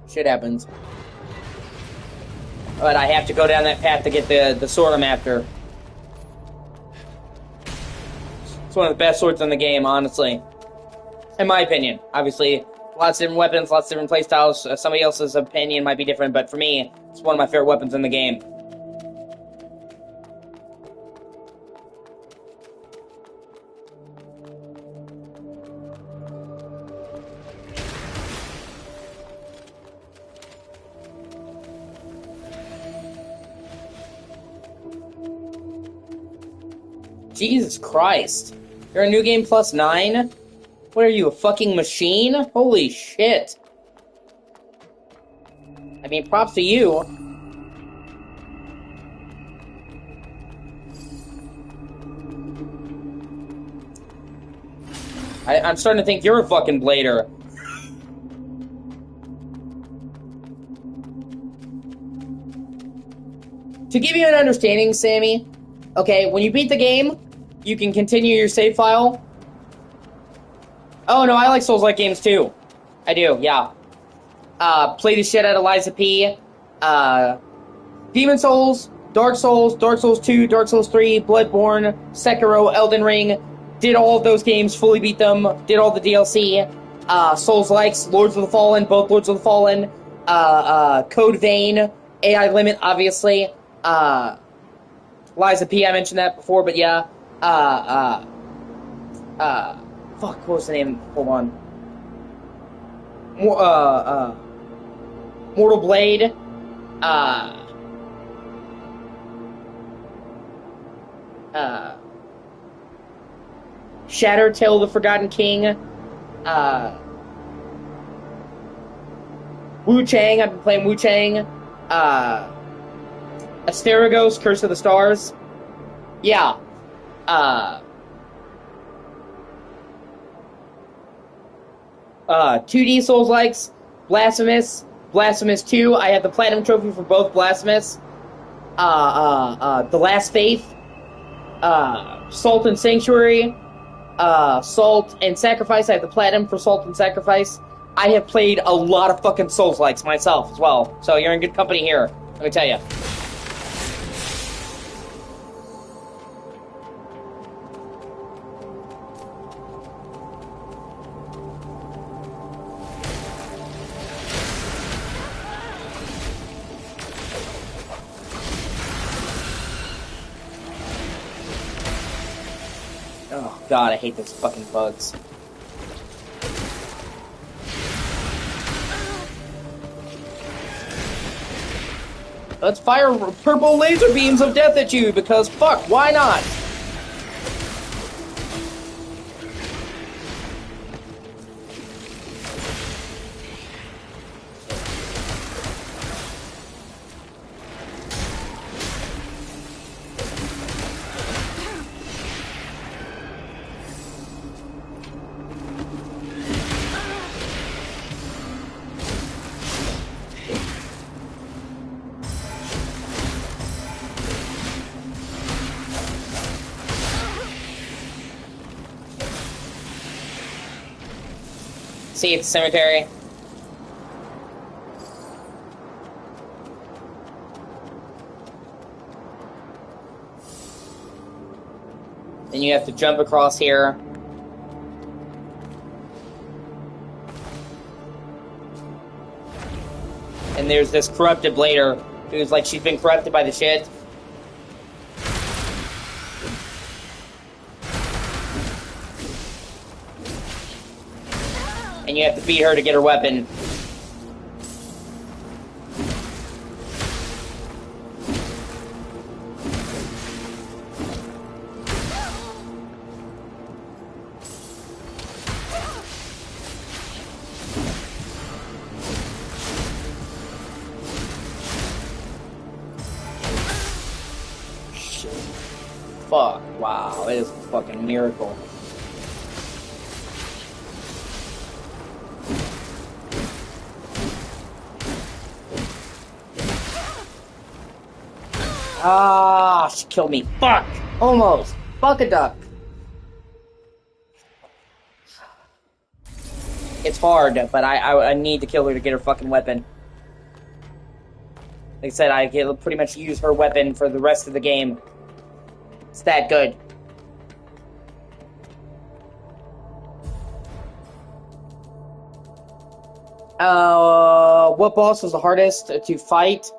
Shit happens. But I have to go down that path to get the sword I'm after. It's one of the best swords in the game, honestly. In my opinion. Obviously, lots of different weapons, lots of different playstyles. Somebody else's opinion might be different, but for me, it's one of my favorite weapons in the game. Jesus Christ. You're a new game plus 9? What are you, a fucking machine? Holy shit. I mean, props to you. I'm starting to think you're a fucking blader. To give you an understanding, Sammy, okay, when you beat the game, you can continue your save file. Oh, no, I like Souls-like games, too. I do, yeah. Play the shit out of Liza P. Demon Souls, Dark Souls 2, Dark Souls 3, Bloodborne, Sekiro, Elden Ring. Did all of those games, fully beat them, did all the DLC. Souls-likes, Lords of the Fallen, both Lords of the Fallen. Code Vein, AI Limit, obviously. Liza P, I mentioned that before, but yeah. Fuck, what was the name? Hold on. Mortal Blade. Shatter, Tale of the Forgotten King. Wu Chang, I've been playing Wu Chang. Asterigos, Curse of the Stars. Yeah. 2D Souls-likes, Blasphemous, Blasphemous 2. I have the Platinum Trophy for both Blasphemous. The Last Faith, Salt and Sanctuary, Salt and Sacrifice. I have the Platinum for Salt and Sacrifice. I have played a lot of fucking Souls-likes myself as well, so you're in good company here, let me tell you. Oh god, I hate those fucking bugs. Let's fire purple laser beams of death at you, because fuck, why not? See, it's a cemetery. Then you have to jump across here. And there's this corrupted blader who's like, she's been corrupted by the shit. And you have to beat her to get her weapon. Shit. Fuck, wow, it is a fucking miracle. Ah, she killed me. Fuck! Almost. Fuck a duck. It's hard, but I need to kill her to get her fucking weapon. Like I said, I can pretty much use her weapon for the rest of the game. It's that good. What boss was the hardest to fight?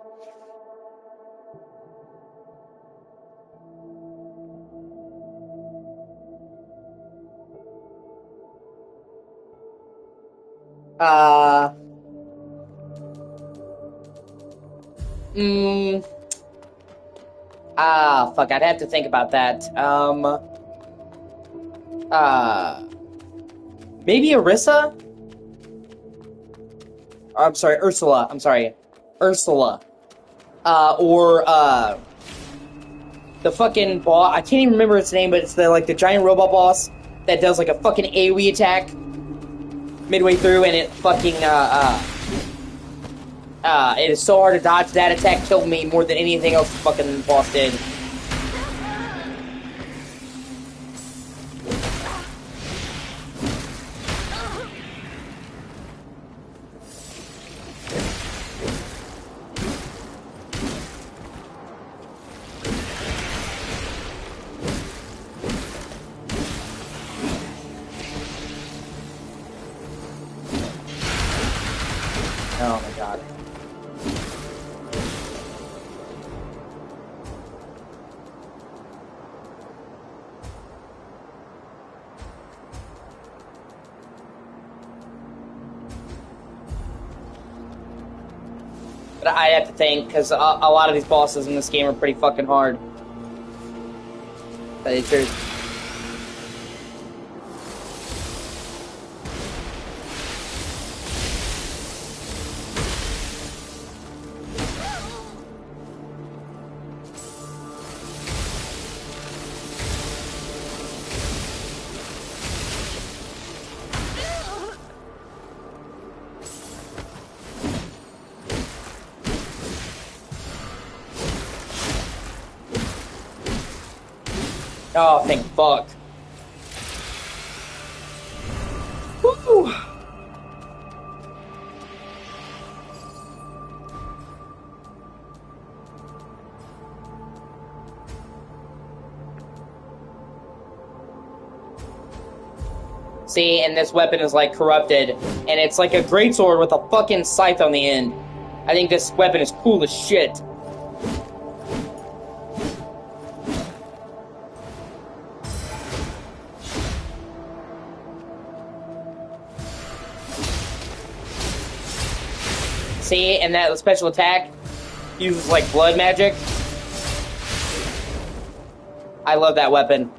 Uh, mm, fuck, I'd have to think about that. Uh, maybe Orisa? I'm sorry, Ursula. I'm sorry. Ursula. Or the fucking boss. I can't even remember its name, but it's the giant robot boss that does like a fucking AoE attack midway through, and it fucking, it is so hard to dodge. That attack killed me more than anything else the fucking boss did. Oh my god. But I have to think, because a lot of these bosses in this game are pretty fucking hard. Tell you the truth. Oh, thank fuck. Woo! See, and this weapon is like corrupted, and it's like a greatsword with a fucking scythe on the end. I think this weapon is cool as shit. See, and that special attack uses like blood magic. I love that weapon.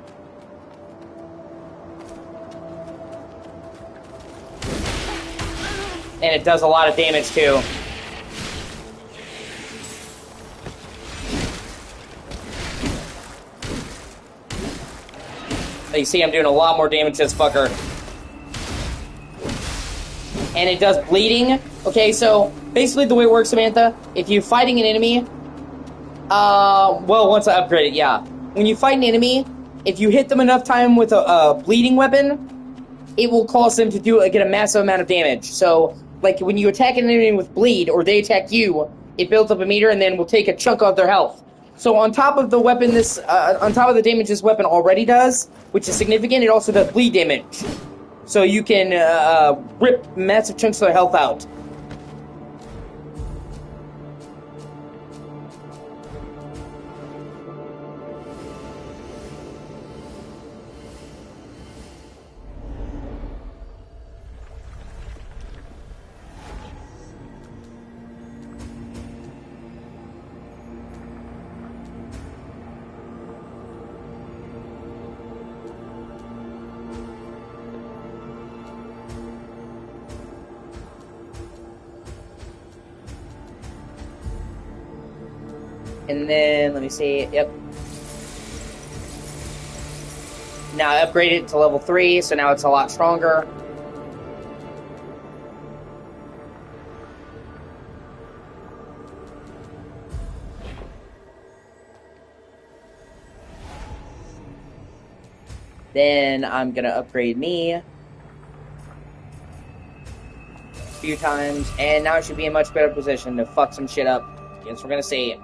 And it does a lot of damage too. You see, I'm doing a lot more damage to this fucker. And it does bleeding. Okay, so basically the way it works, Samantha, if you're fighting an enemy, well, once I upgrade it, yeah. When you fight an enemy, if you hit them enough time with a bleeding weapon, it will cause them to get a massive amount of damage. So, like, when you attack an enemy with bleed, or they attack you, it builds up a meter and then will take a chunk of their health. So on top of the weapon on top of the damage this weapon already does, which is significant, it also does bleed damage. So you can, rip massive chunks of their health out. And then, let me see, yep. Now I upgraded it to level 3, so now it's a lot stronger. Then I'm gonna upgrade me a few times, and now I should be in much better position to fuck some shit up. Yes, we're gonna see.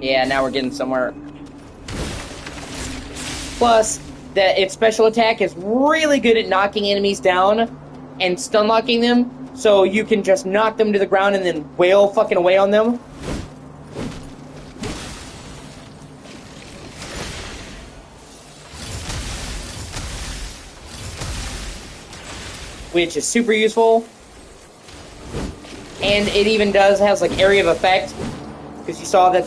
Yeah, now we're getting somewhere. Plus, its special attack is really good at knocking enemies down and stun locking them, so you can just knock them to the ground and then wail fucking away on them. Which is super useful. And it even has like area of effect. Because you saw that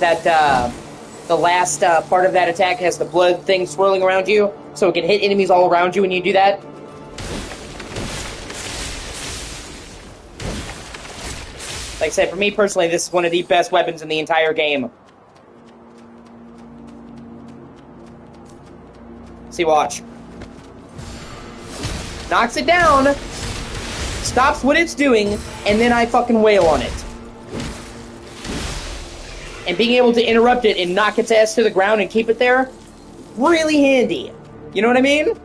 the last part of that attack has the blood thing swirling around you, so it can hit enemies all around you when you do that. Like I said, for me personally, this is one of the best weapons in the entire game. See, watch. Knocks it down, stops what it's doing, and then I fucking wail on it. And being able to interrupt it and knock its ass to the ground and keep it there, really handy. You know what I mean?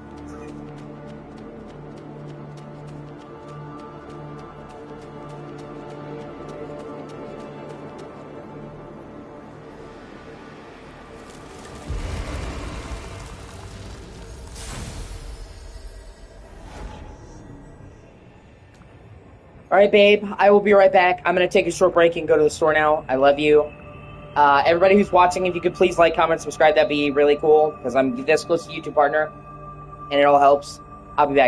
Alright, babe, I will be right back. I'm gonna take a short break and go to the store now. I love you. Everybody who's watching, if you could please like, comment, subscribe, that'd be really cool, because I'm this close to YouTube partner, and it all helps. I'll be back.